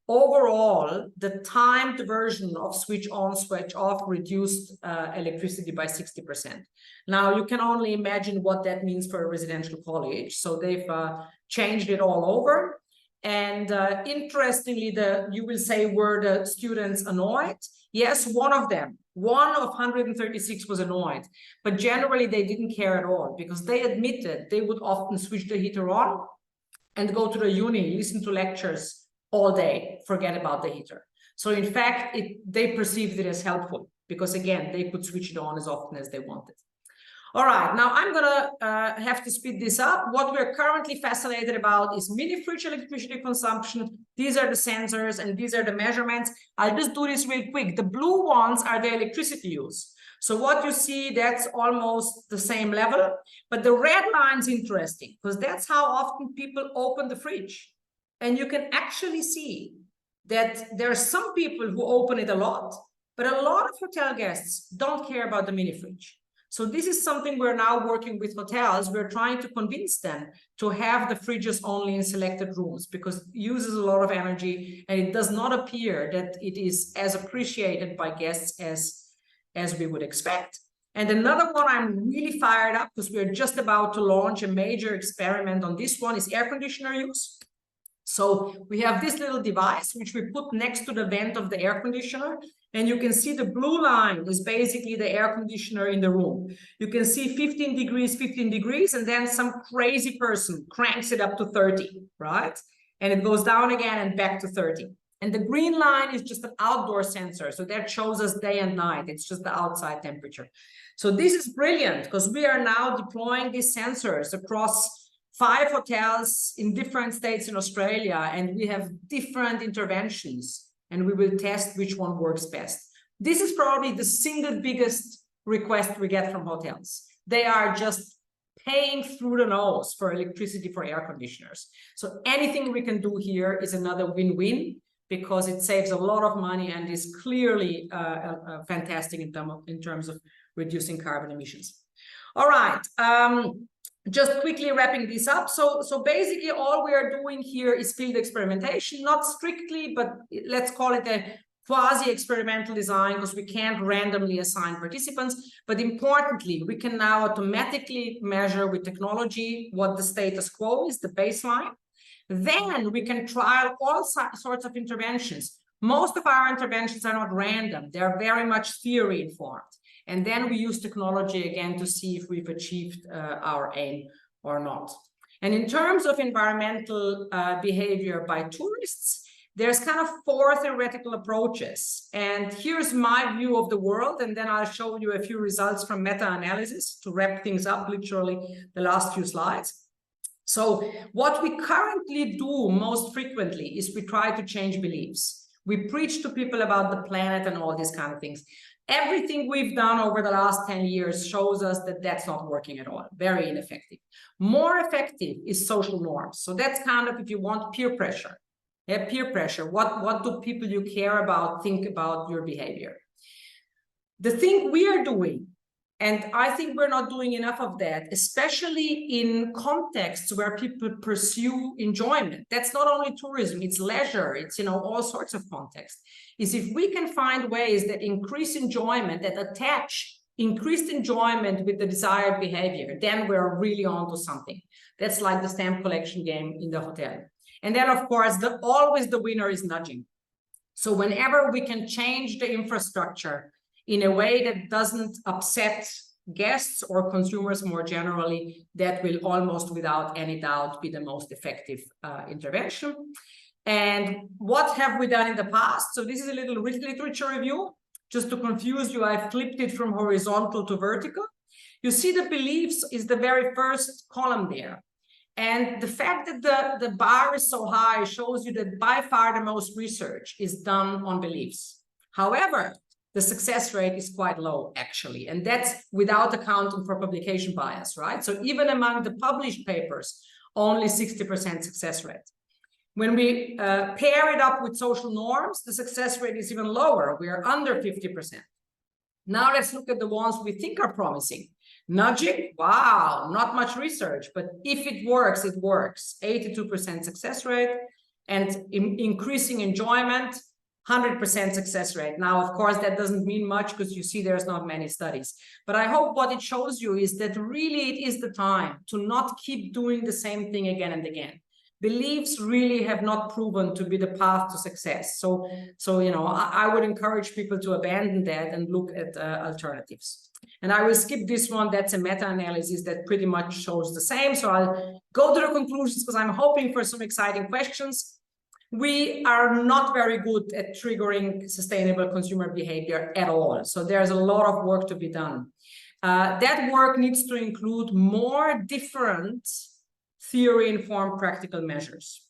Overall, the timed version of switch on, switch off reduced electricity by 60%. Now, you can only imagine what that means for a residential college. So they've changed it all over. And interestingly, you will say, were the students annoyed? Yes, one of 136 was annoyed, but generally they didn't care at all, because they admitted they would often switch the heater on and go to the uni, listen to lectures all day, forget about the heater. So in fact, they perceived it as helpful because again, they could switch it on as often as they wanted. All right, now I'm gonna have to speed this up. What we're currently fascinated about is mini fridge electricity consumption. These are the sensors and these are the measurements. I'll just do this real quick. The blue ones are the electricity use. So what you see, that's almost the same level, but the red line's interesting because that's how often people open the fridge. And you can actually see that there are some people who open it a lot, but a lot of hotel guests don't care about the mini fridge. So this is something we're now working with hotels. We're trying to convince them to have the fridges only in selected rooms because it uses a lot of energy and it does not appear that it is as appreciated by guests as we would expect. And another one I'm really fired up because we're just about to launch a major experiment on this one is air conditioner use. So we have this little device which we put next to the vent of the air conditioner, and you can see the blue line is basically the air conditioner in the room. You can see 15 degrees, and then some crazy person cranks it up to 30, right? And it goes down again and back to 30. And the green line is just an outdoor sensor. So that shows us day and night. It's just the outside temperature. So this is brilliant because we are now deploying these sensors across 5 hotels in different states in Australia, and we have different interventions, and we will test which one works best. This is probably the single biggest request we get from hotels. They are just paying through the nose for electricity for air conditioners. So anything we can do here is another win-win because it saves a lot of money and is clearly fantastic in terms of reducing carbon emissions. All right. Just quickly wrapping this up. So basically all we are doing here is field experimentation, not strictly, but let's call it a quasi-experimental design because we can't randomly assign participants. But importantly, we can now automatically measure with technology what the status quo is, the baseline. Then we can trial all sorts of interventions. Most of our interventions are not random. They're very much theory informed. And then we use technology again to see if we've achieved our aim or not. And in terms of environmental behavior by tourists, there's kind of 4 theoretical approaches. And here's my view of the world. And then I'll show you a few results from meta-analysis to wrap things up, literally the last few slides. So what we currently do most frequently is we try to change beliefs. We preach to people about the planet and all these kind of things. Everything we've done over the last 10 years shows us that that's not working at all. Very ineffective. More effective is social norms. So that's kind of, if you want, peer pressure. Yeah, peer pressure. What do people you care about think about your behavior? The thing we are doing, and I think we're not doing enough of that, especially in contexts where people pursue enjoyment. That's not only tourism, it's leisure, it's, all sorts of contexts. Is if we can find ways that increase enjoyment, that attach increased enjoyment with the desired behavior, then we're really onto something. That's like the stamp collection game in the hotel. And then, of course, always the winner is nudging. So whenever we can change the infrastructure in a way that doesn't upset guests or consumers more generally, that will almost without any doubt be the most effective intervention. And what have we done in the past? So this is a little literature review. Just to confuse you, I've flipped it from horizontal to vertical. You see the beliefs is the very first column there. And the fact that the bar is so high shows you that by far the most research is done on beliefs. However, the success rate is quite low, actually. And that's without accounting for publication bias, right? So even among the published papers, only 60% success rate. When we pair it up with social norms, the success rate is even lower. We are under 50%. Now let's look at the ones we think are promising. Nudging, wow, not much research, but if it works, it works. 82% success rate, and increasing enjoyment, 100% success rate. Now, of course, that doesn't mean much because you see there's not many studies. But I hope what it shows you is that really it is the time to not keep doing the same thing again and again. beliefs really have not proven to be the path to success. So you know, I would encourage people to abandon that and look at alternatives. And I will skip this one. That's a meta-analysis that pretty much shows the same. So I'll go to the conclusions because I'm hoping for some exciting questions. We are not very good at triggering sustainable consumer behavior at all. So there's a lot of work to be done. That work needs to include more different theory-informed practical measures.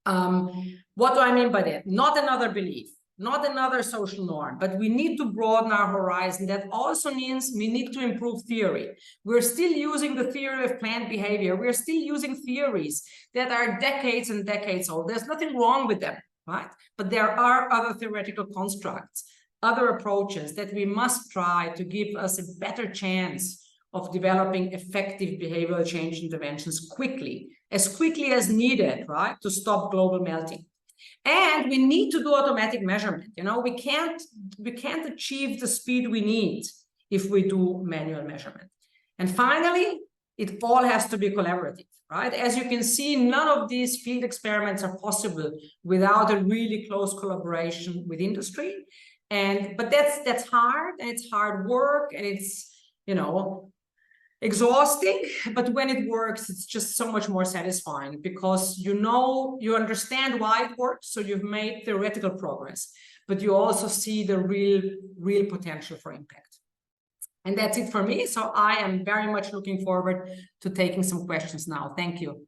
What do I mean by that? Not another belief, not another social norm, but we need to broaden our horizon. That also means we need to improve theory. We're still using the theory of planned behavior. We're still using theories that are decades and decades old. There's nothing wrong with them, right? But there are other theoretical constructs, other approaches that we must try to give us a better chance of developing effective behavioral change interventions as quickly as needed, right, to stop global melting. And we need to do automatic measurement. You know, we can't achieve the speed we need if we do manual measurement. And finally, it all has to be collaborative, right? As you can see, none of these field experiments are possible without a really close collaboration with industry. But that's hard, and it's hard work, and it's, you know, exhausting, but when it works, it's just so much more satisfying because you know, you understand why it works, so you've made theoretical progress, but you also see the real potential for impact. And that's it for me. So I am very much looking forward to taking some questions now. Thank you.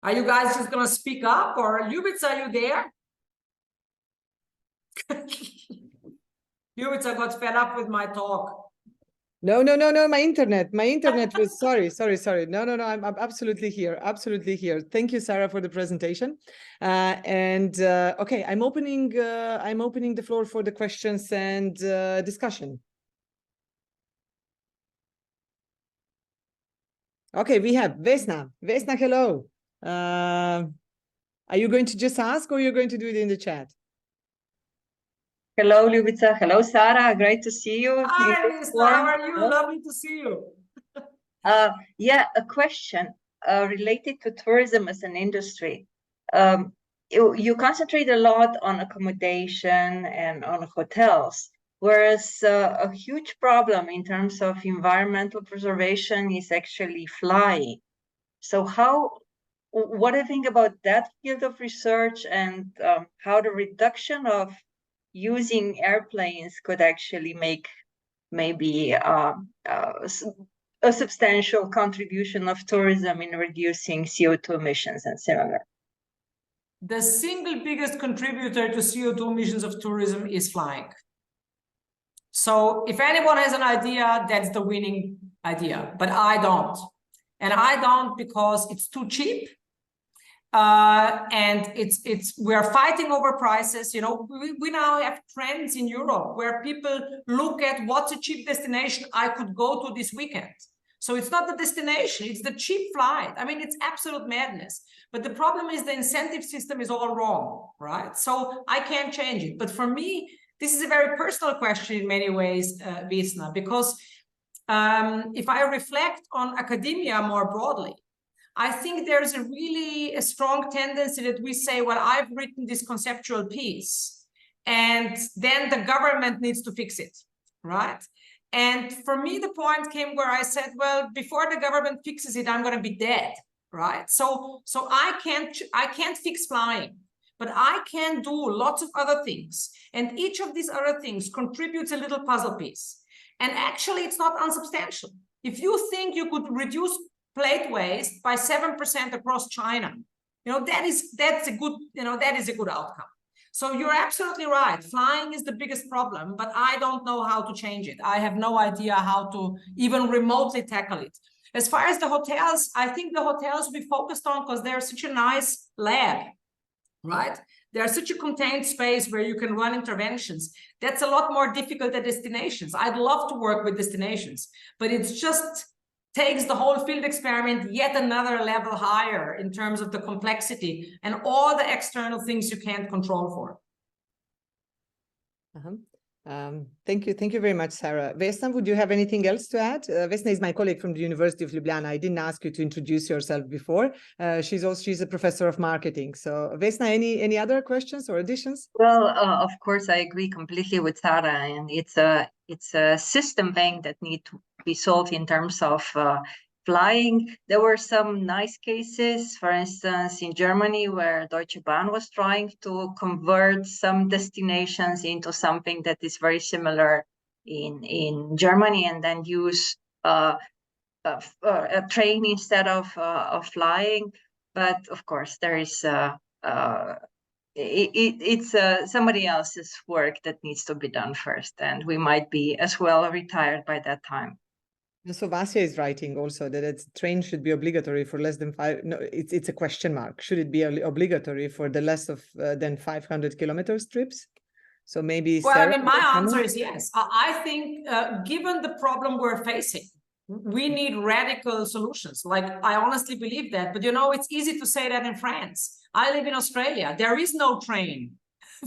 Are you guys just going to speak up, or Ljubitsa, are you there? Ljubitsa got fed up with my talk. No, my internet was, sorry. No, I'm absolutely here. Thank you, Sara, for the presentation. Okay, I'm opening the floor for the questions and discussion. Okay, we have Vesna. Vesna, hello. Are you going to just ask, or you're going to do it in the chat? Hello, Ljubitsa. Hello, Sara. Great to see you. Hi, Vesna. How are you? Lovely to see you. Yeah, a question related to tourism as an industry. You concentrate a lot on accommodation and on hotels, whereas a huge problem in terms of environmental preservation is actually flying. So what do you think about that field of research, and how the reduction of using airplanes could actually make maybe a substantial contribution of tourism in reducing CO2 emissions and similar? The single biggest contributor to CO2 emissions of tourism is flying. So if anyone has an idea, that's the winning idea, but I don't. And I don't because it's too cheap. And we're fighting over prices. You know, we now have trends in Europe where people look at what's a cheap destination I could go to this weekend. So it's not the destination, it's the cheap flight. I mean, it's absolute madness. But the problem is the incentive system is all wrong, right? So I can't change it. But for me, this is a very personal question in many ways, Vesna, because if I reflect on academia more broadly, I think there's a really strong tendency that we say, well, I've written this conceptual piece, and then the government needs to fix it, right? And for me, the point came where I said, well, before the government fixes it, I'm going to be dead, right? So I can't fix flying, but I can do lots of other things. And each of these other things contributes a little puzzle piece. And actually, it's not unsubstantial. If you think you could reduce plate waste by 7% across China, you know, that's a good outcome. So you're absolutely right. Flying is the biggest problem, but I don't know how to change it. I have no idea how to even remotely tackle it. As far as the hotels, I think the hotels we focused on because they're such a nice lab, right? There's such a contained space where you can run interventions. That's a lot more difficult at destinations. I'd love to work with destinations, but it's just takes the whole field experiment yet another level higher in terms of the complexity and all the external things you can't control for. Thank you very much, Sara. Vesna, would you have anything else to add? Vesna is my colleague from the University of Ljubljana. I didn't ask you to introduce yourself before. She's a professor of marketing. So Vesna, any other questions or additions? Well, of course, I agree completely with Sara, and it's a system thing that needs to be solved in terms of flying. There were some nice cases, for instance, in Germany, where Deutsche Bahn was trying to convert some destinations into something that is very similar in Germany, and then use a train instead of flying. But of course, there is it's somebody else's work that needs to be done first, and we might be as well retired by that time. So Vasya is writing also that train should be obligatory for less than 5. No, it's a question mark. Should it be obligatory for the less of than 500 kilometers trips? So maybe. Well, Sarah, I mean, my answer is yes. I think given the problem we're facing, we need radical solutions. Like, I honestly believe that. But, you know, it's easy to say that in France. I live in Australia. There is no train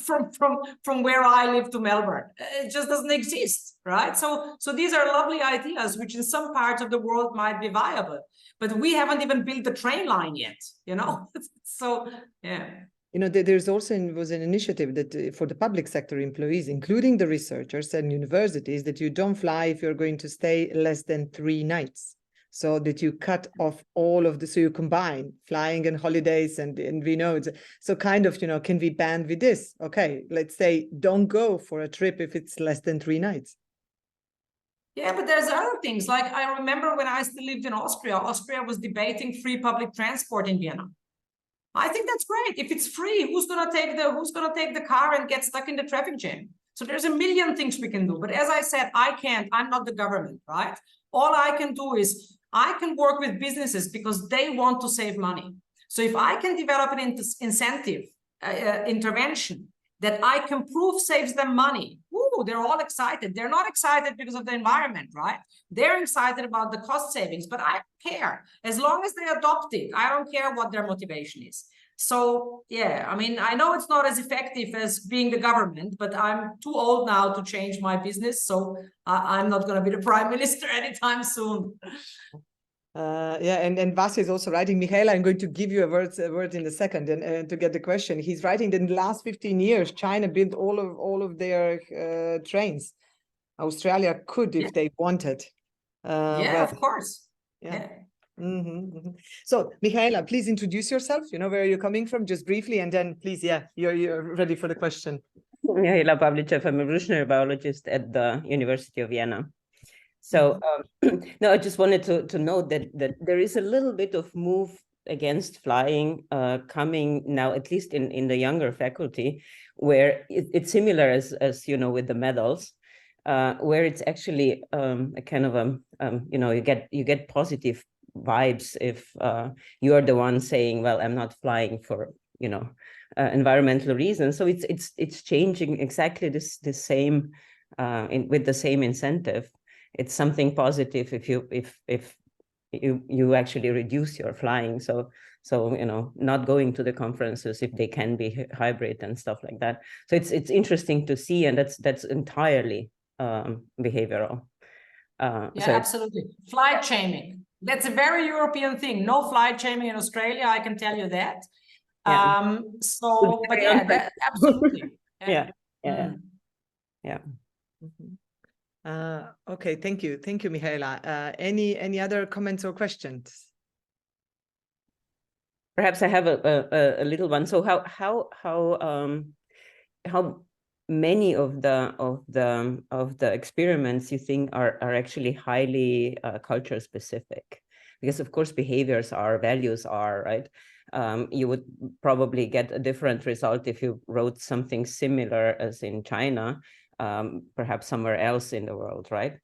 from where I live to Melbourne. It just doesn't exist, right? So these are lovely ideas, which in some parts of the world might be viable, but we haven't even built the train line yet, you know? So, yeah. You know, there's also was an initiative that for the public sector employees, including the researchers and universities, that you don't fly if you're going to stay less than 3 nights. So that you cut off all of so you combine flying and holidays, and we know it's so kind of, you know, can we ban with this? Okay, let's say don't go for a trip if it's less than 3 nights. Yeah, but there's other things. Like, I remember when I still lived in Austria, Austria was debating free public transport in Vienna. I think that's great. If it's free, who's gonna take the car and get stuck in the traffic jam? So there's a million things we can do. But as I said, I'm not the government, right? All I can do is I can work with businesses because they want to save money. So if I can develop an incentive intervention that I can prove saves them money, ooh, they're all excited. They're not excited because of the environment, right? They're excited about the cost savings, but I don't care. As long as they adopt it, I don't care what their motivation is. So, yeah, I mean, I know it's not as effective as being the government, but I'm too old now to change my business. So I'm not going to be the prime minister anytime soon. Yeah, and Vasya is also writing. Michaela, I'm going to give you a word in a second, and to get the question. He's writing that in the last 15 years, China built all of their trains. Australia could if they wanted. Yeah, of course. Yeah. So, Michaela, please introduce yourself. You know, where are you coming from, just briefly, and then please, yeah, you're ready for the question. Michaela Pavlichev, I'm a evolutionary biologist at the University of Vienna. So, no, I just wanted to note that there is a little bit of move against flying coming now, at least in the younger faculty, where it's similar as you know, with the medals, where it's actually a kind of you know, you get positive vibes if you are the one saying, well, I'm not flying for, you know, environmental reasons. So it's changing exactly this same with the same incentive. It's something positive if you actually reduce your flying. So you know, not going to the conferences if they can be hybrid and stuff like that. So it's interesting to see, and that's entirely behavioral. Yeah, so absolutely. Flight shaming. That's a very European thing. No flight shaming in Australia, I can tell you that. Yeah. So, but yeah, absolutely. Yeah. Okay, thank you, Michaela. Any other comments or questions? Perhaps I have a little one. So how many of the experiments you think are actually highly culture specific? Because of course behaviors are, values are, right? You would probably get a different result if you wrote something similar as in China, perhaps somewhere else in the world, right?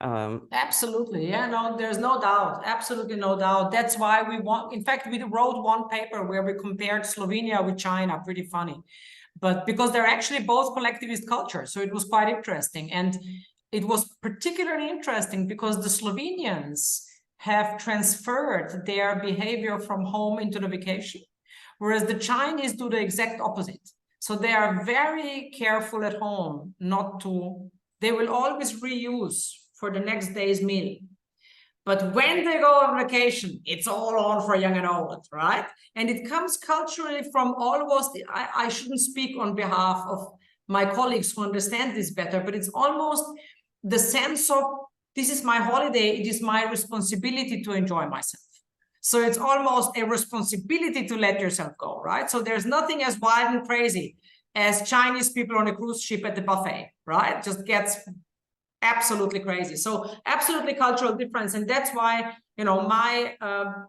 Absolutely. Yeah, no, there's no doubt. Absolutely no doubt. That's why we want, in fact, we wrote one paper where we compared Slovenia with China, pretty funny. But because they're actually both collectivist cultures, so it was quite interesting. And it was particularly interesting because the Slovenians have transferred their behavior from home into the vacation, whereas the Chinese do the exact opposite. So they are very careful at home not to, they will always reuse for the next day's meal. But when they go on vacation, it's all on for young and old, right? And it comes culturally from almost, I shouldn't speak on behalf of my colleagues who understand this better, but it's almost the sense of, this is my holiday, it is my responsibility to enjoy myself. So it's almost a responsibility to let yourself go, right? So there's nothing as wild and crazy as Chinese people on a cruise ship at the buffet, right? Just gets absolutely crazy. So absolutely cultural difference. And that's why, you know, my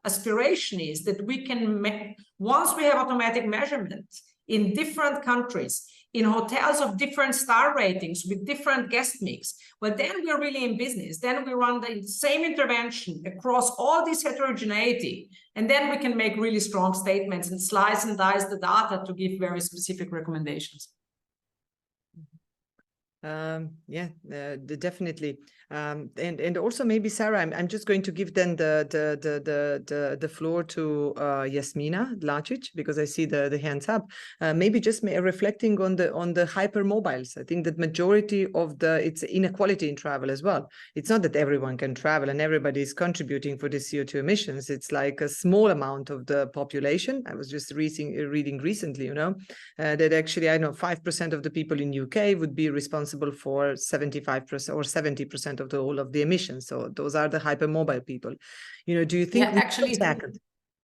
aspiration is that we can, once we have automatic measurement in different countries, in hotels of different star ratings with different guest mix, well, then we're really in business. Then we run the same intervention across all this heterogeneity. And then we can make really strong statements and slice and dice the data to give very specific recommendations. Definitely. And also maybe Sara, I'm just going to give then the floor to Jasmina Dlačić, because I see the hands up. Maybe just reflecting on the hypermobiles. I think that majority of it's inequality in travel as well. It's not that everyone can travel and everybody is contributing for the CO2 emissions. It's like a small amount of the population. I was just reading recently, you know, that actually, I know 5% of the people in UK would be responsible for 75% or 70% of the whole of the emissions. So those are the hypermobile people. You know, do you think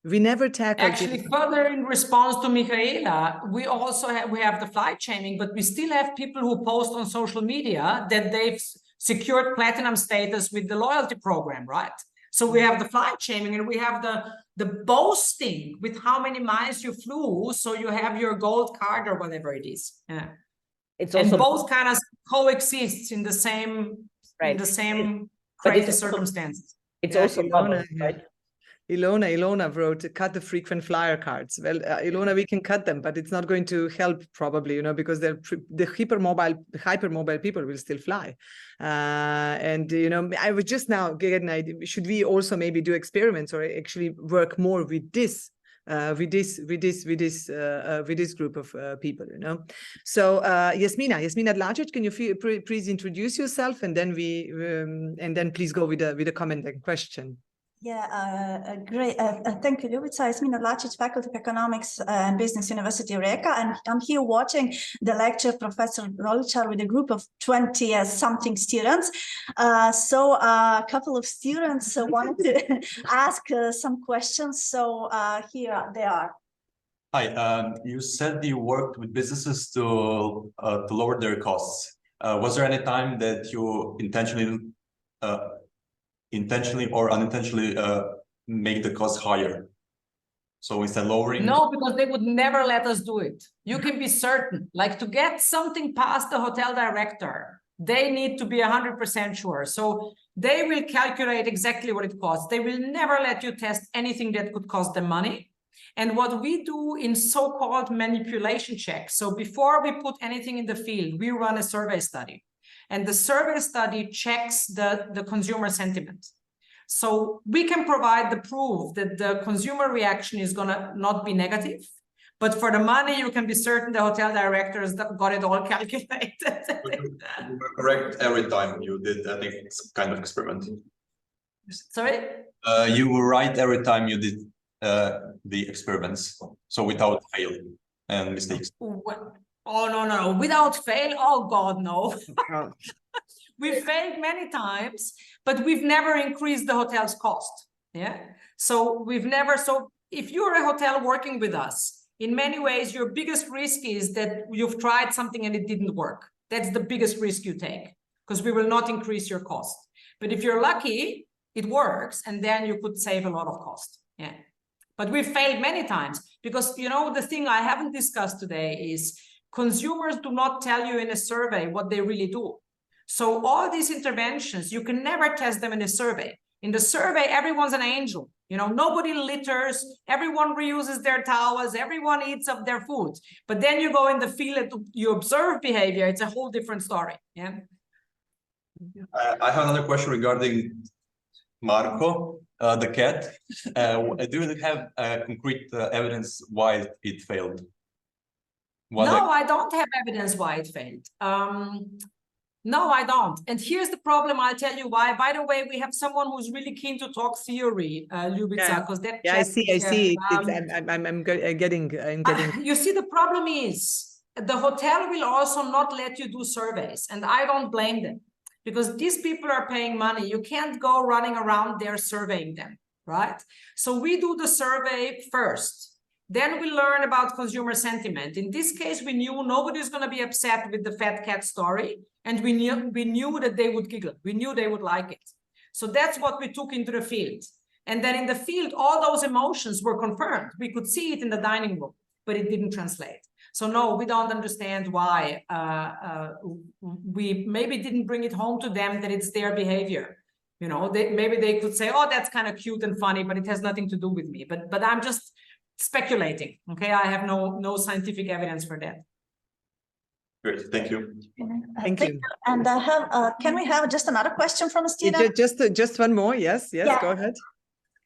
we never tackled actually further in response to Michaela, we also have the flight shaming, but we still have people who post on social media that they've secured platinum status with the loyalty program, right? So we have the flight shaming and we have the boasting with how many miles you flew, so you have your gold card or whatever it is. Yeah. It's also, and both kind of coexists in the same crazy circumstances. It's also bubbles, right? Ilona wrote, cut the frequent flyer cards. Well, Ilona, we can cut them, but it's not going to help probably, you know, because the hypermobile people will still fly. And, you know, I was just now getting an idea, should we also maybe do experiments or actually work more with this? With this group of people, you know. So Jasmina Dlačić, can you please introduce yourself, and then please go with a comment and question. Yeah, great. Thank you, Ljubica. Jasmina Dlačić, Faculty of Economics and Business, University of Rijeka, and I'm here watching the lecture of Professor Dolnicar with a group of 20-something students. So a couple of students wanted to ask some questions. So here they are. Hi, you said you worked with businesses to lower their costs. Was there any time that you intentionally or unintentionally make the cost higher? So instead lowering? No, because they would never let us do it. You can be certain, like to get something past the hotel director, they need to be 100% sure. So they will calculate exactly what it costs. They will never let you test anything that could cost them money. And what we do in so-called manipulation checks, so before we put anything in the field, we run a survey study. And the survey study checks the consumer sentiment. So we can provide the proof that the consumer reaction is going to not be negative. But for the money, you can be certain the hotel directors got it all calculated. You were correct every time you did any kind of experiment. Sorry? You were right every time you did the experiments. So without fail and mistakes. Oh, no. Without fail? Oh, God, no. We failed many times, but we've never increased the hotel's cost. Yeah. So we've never, so if you're a hotel working with us, in many ways, your biggest risk is that you've tried something and it didn't work. That's the biggest risk you take, because we will not increase your cost. But if you're lucky, it works, and then you could save a lot of cost. Yeah. But we've failed many times because, you know, the thing I haven't discussed today is consumers do not tell you in a survey what they really do. So all these interventions, you can never test them in a survey. In the survey, everyone's an angel. You know, nobody litters, everyone reuses their towels, everyone eats up their food. But then you go in the field and you observe behavior, it's a whole different story. Yeah. I have another question regarding Marco, the cat. Do you have concrete evidence why it failed? No, I don't have evidence why it failed. No, I don't. And here's the problem. I'll tell you why. By the way, we have someone who's really keen to talk theory, Ljubica, because that. Yeah, I see. I'm getting. You see, the problem is the hotel will also not let you do surveys, and I don't blame them because these people are paying money. You can't go running around there surveying them, right? So we do the survey first. Then we learn about consumer sentiment. In this case, we knew nobody's going to be upset with the fat cat story. And we knew that they would giggle. We knew they would like it. So that's what we took into the field. And then in the field, all those emotions were confirmed. We could see it in the dining room, but it didn't translate. So no, we don't understand why we maybe didn't bring it home to them that it's their behavior. You know, maybe they could say, oh, that's kind of cute and funny, but it has nothing to do with me. But I'm just speculating. Okay, I have no scientific evidence for that. Great, thank you. Thank you. And I have, can we have just another question from a student? Just one more. Yes, yeah. Go ahead.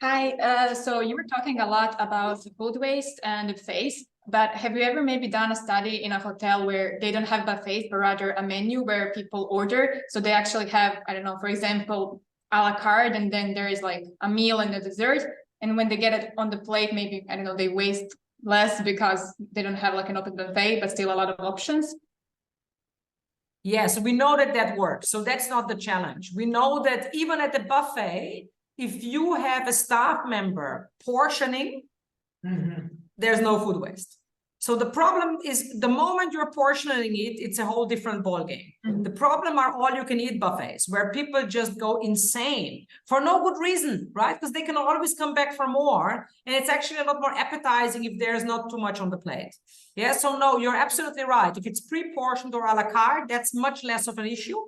Hi, so you were talking a lot about food waste and buffets, but have you ever maybe done a study in a hotel where they don't have buffets, but rather a menu where people order? So they actually have, I don't know, for example, a la carte, and then there is like a meal and a dessert. And when they get it on the plate, maybe, I don't know, they waste less because they don't have like an open buffet, but still a lot of options. Yes, we know that works. So that's not the challenge. We know that even at the buffet, if you have a staff member portioning, there's no food waste. So the problem is the moment you're portioning it, it's a whole different ballgame. The problem are all-you-can-eat buffets where people just go insane for no good reason, right? Because they can always come back for more. And it's actually a lot more appetizing if there's not too much on the plate. Yeah, so no, you're absolutely right. If it's pre-portioned or a la carte, that's much less of an issue.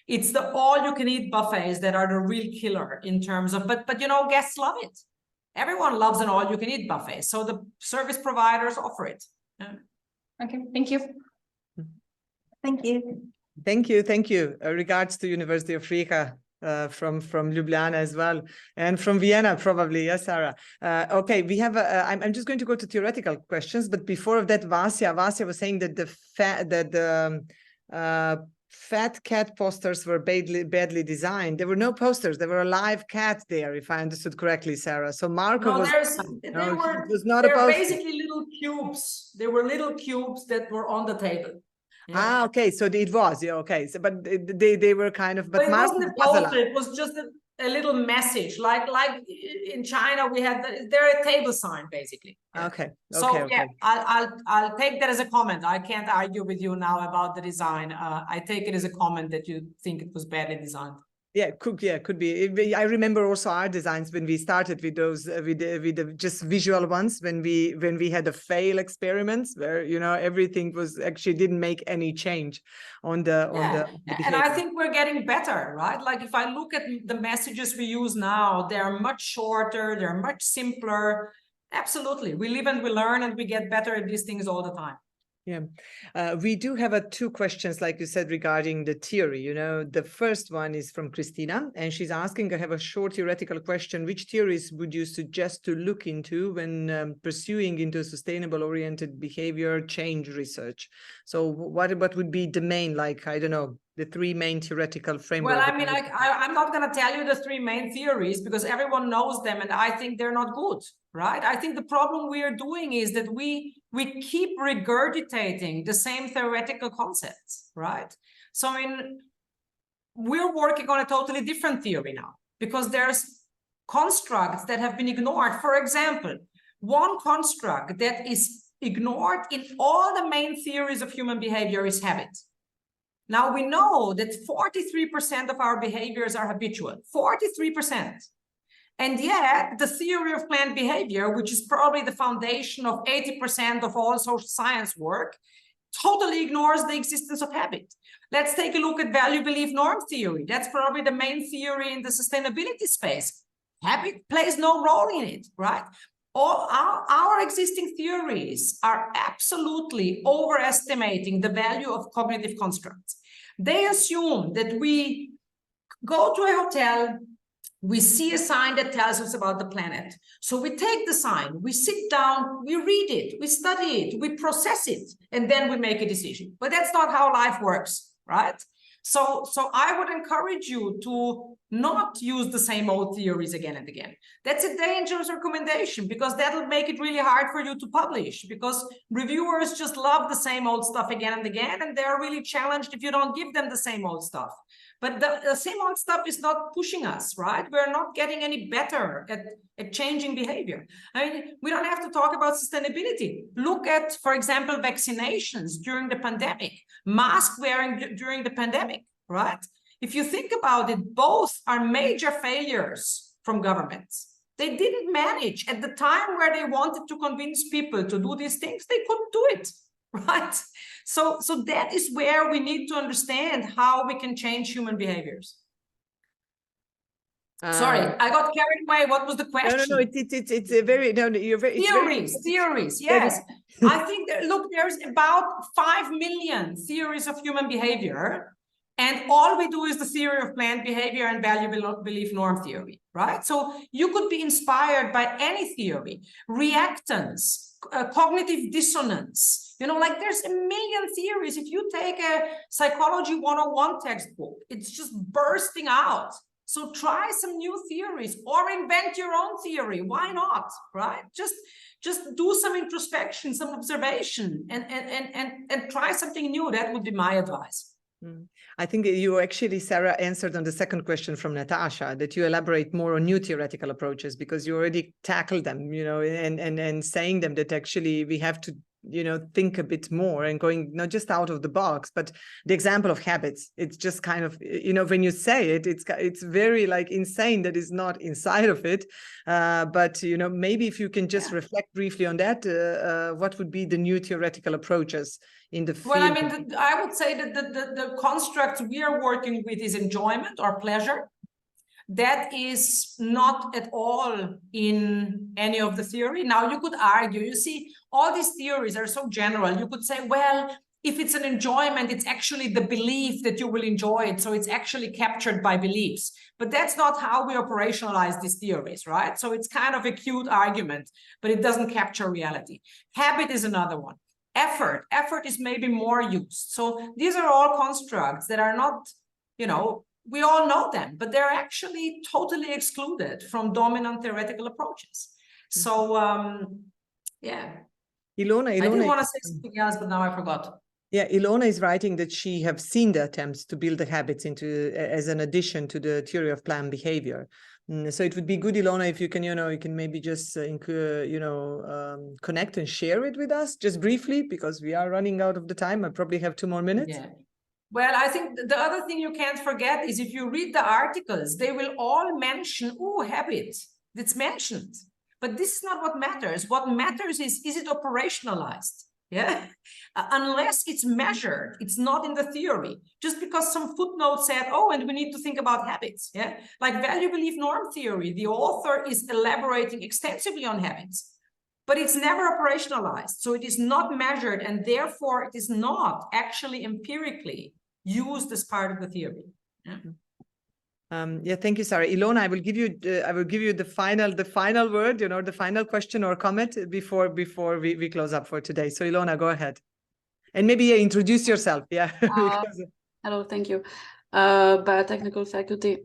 It's the all-you-can-eat buffets that are the real killer in terms of, but you know, guests love it. Everyone loves an all-you-can-eat buffet, so the service providers offer it. Yeah. Okay, thank you. Thank you. Thank you. Regards to University of Riga from Ljubljana as well, and from Vienna probably. Yes, Sara. Okay, we have. I'm just going to go to theoretical questions, but before that, Vasya was saying that the fat cat posters were badly designed. There were no posters. There were a live cat there, if I understood correctly, Sara. So Marco was not a poster. Basically little cubes. There were little cubes that were on the table. Yeah. Ah, okay. So it was, yeah, okay. So, but they were kind of. But it wasn't a poster. It was just a little message, like in China we had. They're a table sign, basically. Yeah. Okay. So yeah, I'll take that as a comment. I can't argue with you now about the design. I take it as a comment that you think it was badly designed. Yeah, could be. I remember also our designs when we started with those, with the just visual ones. When we had the fail experiments where everything was actually didn't make any change on the and I think we're getting better, right? Like if I look at the messages we use now, they are much shorter, they're much simpler. Absolutely, we live and we learn, and we get better at these things all the time. Yeah, we do have two questions, like you said, regarding the theory. The first one is from Christina, and she's asking, I have a short theoretical question. Which theories would you suggest to look into when pursuing into sustainable oriented behavior change research? So what would be the main, like, I don't know, the three main theoretical frameworks? Well, I mean, I'm not going to tell you the three main theories because everyone knows them, and I think they're not good, right? I think the problem we are doing is that we keep regurgitating the same theoretical concepts, right? So, I mean, we're working on a totally different theory now because there's constructs that have been ignored. For example, one construct that is ignored in all the main theories of human behavior is habit. Now, we know that 43% of our behaviors are habitual, 43%. And yet, the theory of planned behavior, which is probably the foundation of 80% of all social science work, totally ignores the existence of habit. Let's take a look at value, belief, norm theory. That's probably the main theory in the sustainability space. Habit plays no role in it, right? All our existing theories are absolutely overestimating the value of cognitive constructs. They assume that we go to a hotel, we see a sign that tells us about the planet. So we take the sign, we sit down, we read it, we study it, we process it, and then we make a decision. But that's not how life works, right? So I would encourage you to not use the same old theories again and again. That's a dangerous recommendation, because that'll make it really hard for you to publish, because reviewers just love the same old stuff again and again, and they're really challenged if you don't give them the same old stuff. But the same old stuff is not pushing us, right? We're not getting any better at changing behavior. I mean, we don't have to talk about sustainability. Look at, for example, vaccinations during the pandemic, mask wearing during the pandemic, right? If you think about it, both are major failures from governments. They didn't manage at the time where they wanted to convince people to do these things. They couldn't do it, right? So that is where we need to understand how we can change human behaviors. Sorry, I got carried away. What was the question? No, it's a very, no, you're very... Theories, yes. I think that, look, there's about 5 million theories of human behavior, and all we do is the theory of planned behavior and value, belief, norm theory, right? So you could be inspired by any theory, reactance, cognitive dissonance, you know, like there's a million theories. If you take a Psychology 101 textbook, it's just bursting out. So try some new theories or invent your own theory. Why not, right? Just do some introspection, some observation, and try something new. That would be my advice. I think you actually, Sara, answered on the second question from Natasha, that you elaborate more on new theoretical approaches, because you already tackled them, you know, and saying them that actually we have to, you know, think a bit more and going not just out of the box. But the example of habits, it's just kind of, you know, when you say it, it's very like insane that is not inside of it. But, you know, maybe if you can just reflect briefly on that, what would be the new theoretical approaches in the field? Well, I mean, I would say that the construct we are working with is enjoyment or pleasure. That is not at all in any of the theory. Now, you could argue, you see, all these theories are so general. You could say, well, if it's an enjoyment, it's actually the belief that you will enjoy it. So it's actually captured by beliefs. But that's not how we operationalize these theories, right? So it's kind of a cute argument, but it doesn't capture reality. Habit is another one. Effort is maybe more used. So these are all constructs that are not, you know, we all know them, but they're actually totally excluded from dominant theoretical approaches. So, yeah. Ilona, I didn't want to say something else, but now I forgot. Yeah, Ilona is writing that she have seen the attempts to build the habits into as an addition to the theory of planned behavior. So it would be good, Ilona, if you can, you know, you can maybe just, connect and share it with us just briefly, because we are running out of the time. I probably have 2 more minutes. Yeah. Well, I think the other thing you can't forget is if you read the articles, they will all mention, habit. It's mentioned. But this is not what matters. What matters is it operationalized? Yeah. Unless it's measured, it's not in the theory. Just because some footnote said, and we need to think about habits. Yeah. Like value, belief, norm theory, the author is elaborating extensively on habits, but it's never operationalized. So it is not measured, and therefore it is not actually empirically used as part of the theory. Yeah. Thank you, Sara. Ilona, I will give you the final word, you know, the final question or comment before we close up for today. So Ilona, go ahead, and maybe introduce yourself. Yeah. Hello, thank you. Biotechnical faculty.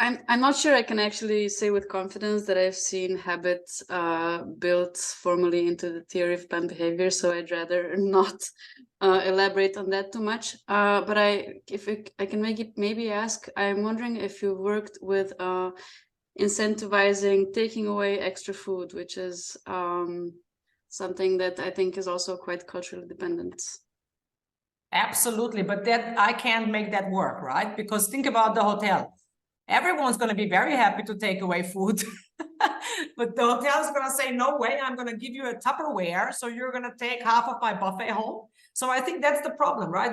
I'm not sure I can actually say with confidence that I've seen habits built formally into the theory of planned behavior, so I'd rather not elaborate on that too much. But if I can maybe ask, I'm wondering if you worked with incentivizing taking away extra food, which is something that I think is also quite culturally dependent. Absolutely, but that I can't make that work, right? Because think about the hotel. Everyone's going to be very happy to take away food. But the hotel is going to say, no way, I'm going to give you a Tupperware, so you're going to take half of my buffet home. So I think that's the problem, right?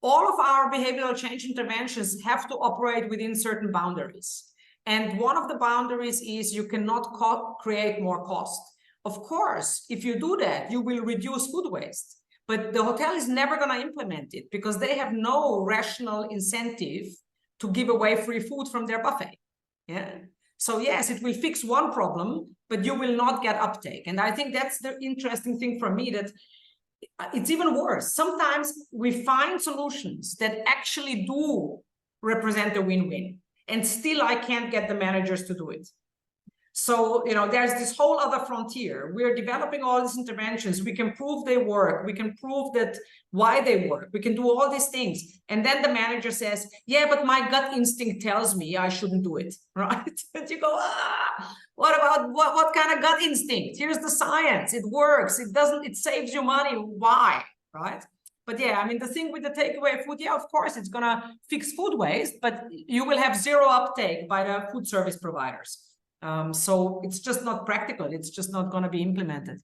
All of our behavioral change interventions have to operate within certain boundaries. And one of the boundaries is you cannot create more cost. Of course, if you do that, you will reduce food waste. But the hotel is never going to implement it because they have no rational incentive to give away free food from their buffet. Yeah. So yes, it will fix one problem, but you will not get uptake. And I think that's the interesting thing for me, that it's even worse. Sometimes we find solutions that actually do represent a win-win, and still I can't get the managers to do it. So, there's this whole other frontier. We're developing all these interventions. We can prove they work. We can prove that why they work. We can do all these things. And then the manager says, yeah, but my gut instinct tells me I shouldn't do it, right? And you go, what about what kind of gut instinct? Here's the science. It works. It saves you money. Why, right? But yeah, the thing with the takeaway food, yeah, of course, it's going to fix food waste, but you will have zero uptake by the food service providers. So it's just not practical. It's just not going to be implemented.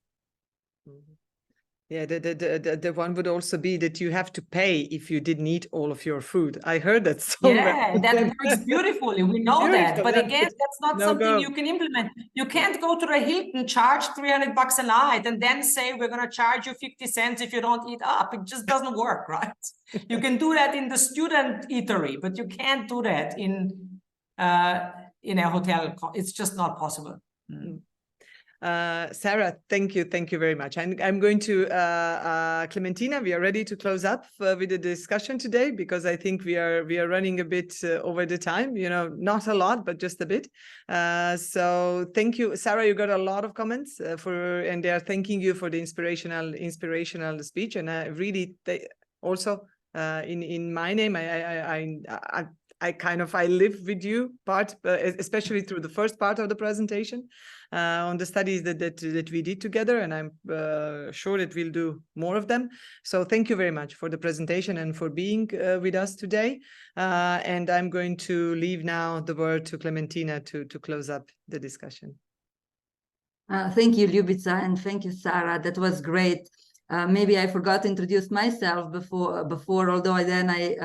Yeah, the one would also be that you have to pay if you didn't eat all of your food. I heard that somewhere. Yeah, that works beautifully. We know that. But again, that's not something you can implement. You can't go to the Hilton, charge $300 a night, and then say we're going to charge you 50 cents if you don't eat up. It just doesn't work, right? You can do that in the student eatery, but you can't do that in a hotel. It's just not possible. Sara, thank you very much. I'm going to Clementina. We are ready to close up with the discussion today, because I think we are running a bit over the time. Not a lot, but just a bit. So thank you, Sara. You got a lot of comments and they are thanking you for the inspirational speech. And I really also in my name, I live with you especially through the first part of the presentation on the studies that we did together, and I'm sure that we'll do more of them. So thank you very much for the presentation and for being with us today. And I'm going to leave now the word to Clementina to close up the discussion. Thank you, Ljubica, and thank you, Sara. That was great. Maybe I forgot to introduce myself before, although then I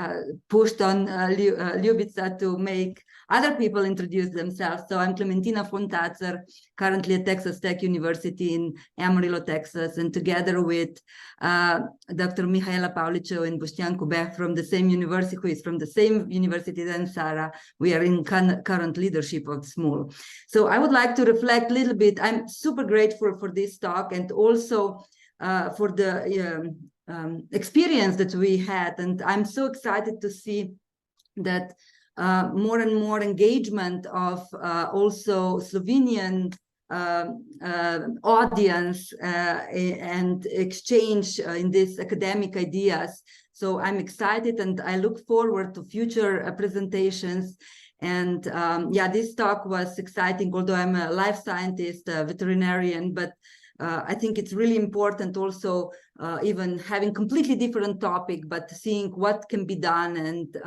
pushed on Ljubica to make other people introduce themselves. So I'm Clementina Fontazer, currently at Texas Tech University in Amarillo, Texas, and together with Dr. Mihaela Pavlicev and Boštjan Kubeh from the same university, who is from the same university than Sara, we are in current leadership of SMUL. So I would like to reflect a little bit. I'm super grateful for this talk, and also for the experience that we had. And I'm so excited to see that more and more engagement of also Slovenian audience and exchange in these academic ideas. So I'm excited, and I look forward to future presentations. And this talk was exciting, although I'm a life scientist, a veterinarian, but I think it's really important also even having completely different topic, but seeing what can be done, and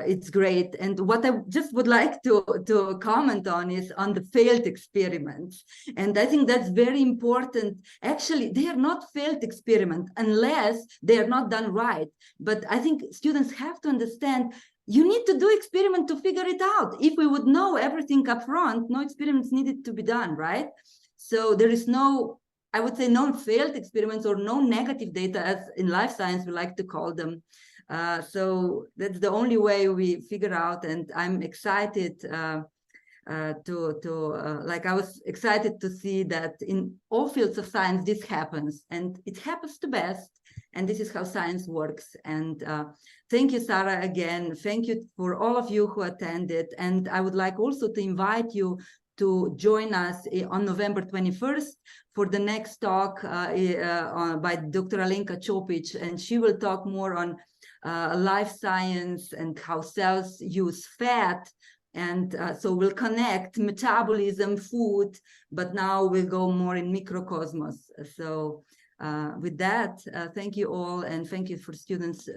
it's great. And what I just would like to comment on is on the failed experiments. And I think that's very important. Actually, they are not failed experiments unless they are not done right. But I think students have to understand you need to do experiment to figure it out. If we would know everything up front, no experiments needed to be done, right? So there is no, I would say, no failed experiments or no negative data, as in life science we like to call them. So that's the only way we figure out. And I'm excited I was excited to see that in all fields of science this happens, and it happens the best. And this is how science works. And thank you, Sara, again. Thank you for all of you who attended. And I would like also to invite you to join us on November 21st for the next talk by Dr. Alenka Čopić, and she will talk more on life science and how cells use fat. And so we'll connect metabolism, food, but now we'll go more in microcosmos. So with that, thank you all, and thank you for students'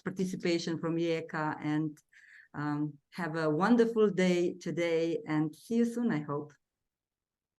participation from IECA, and Have a wonderful day today and see you soon, I hope.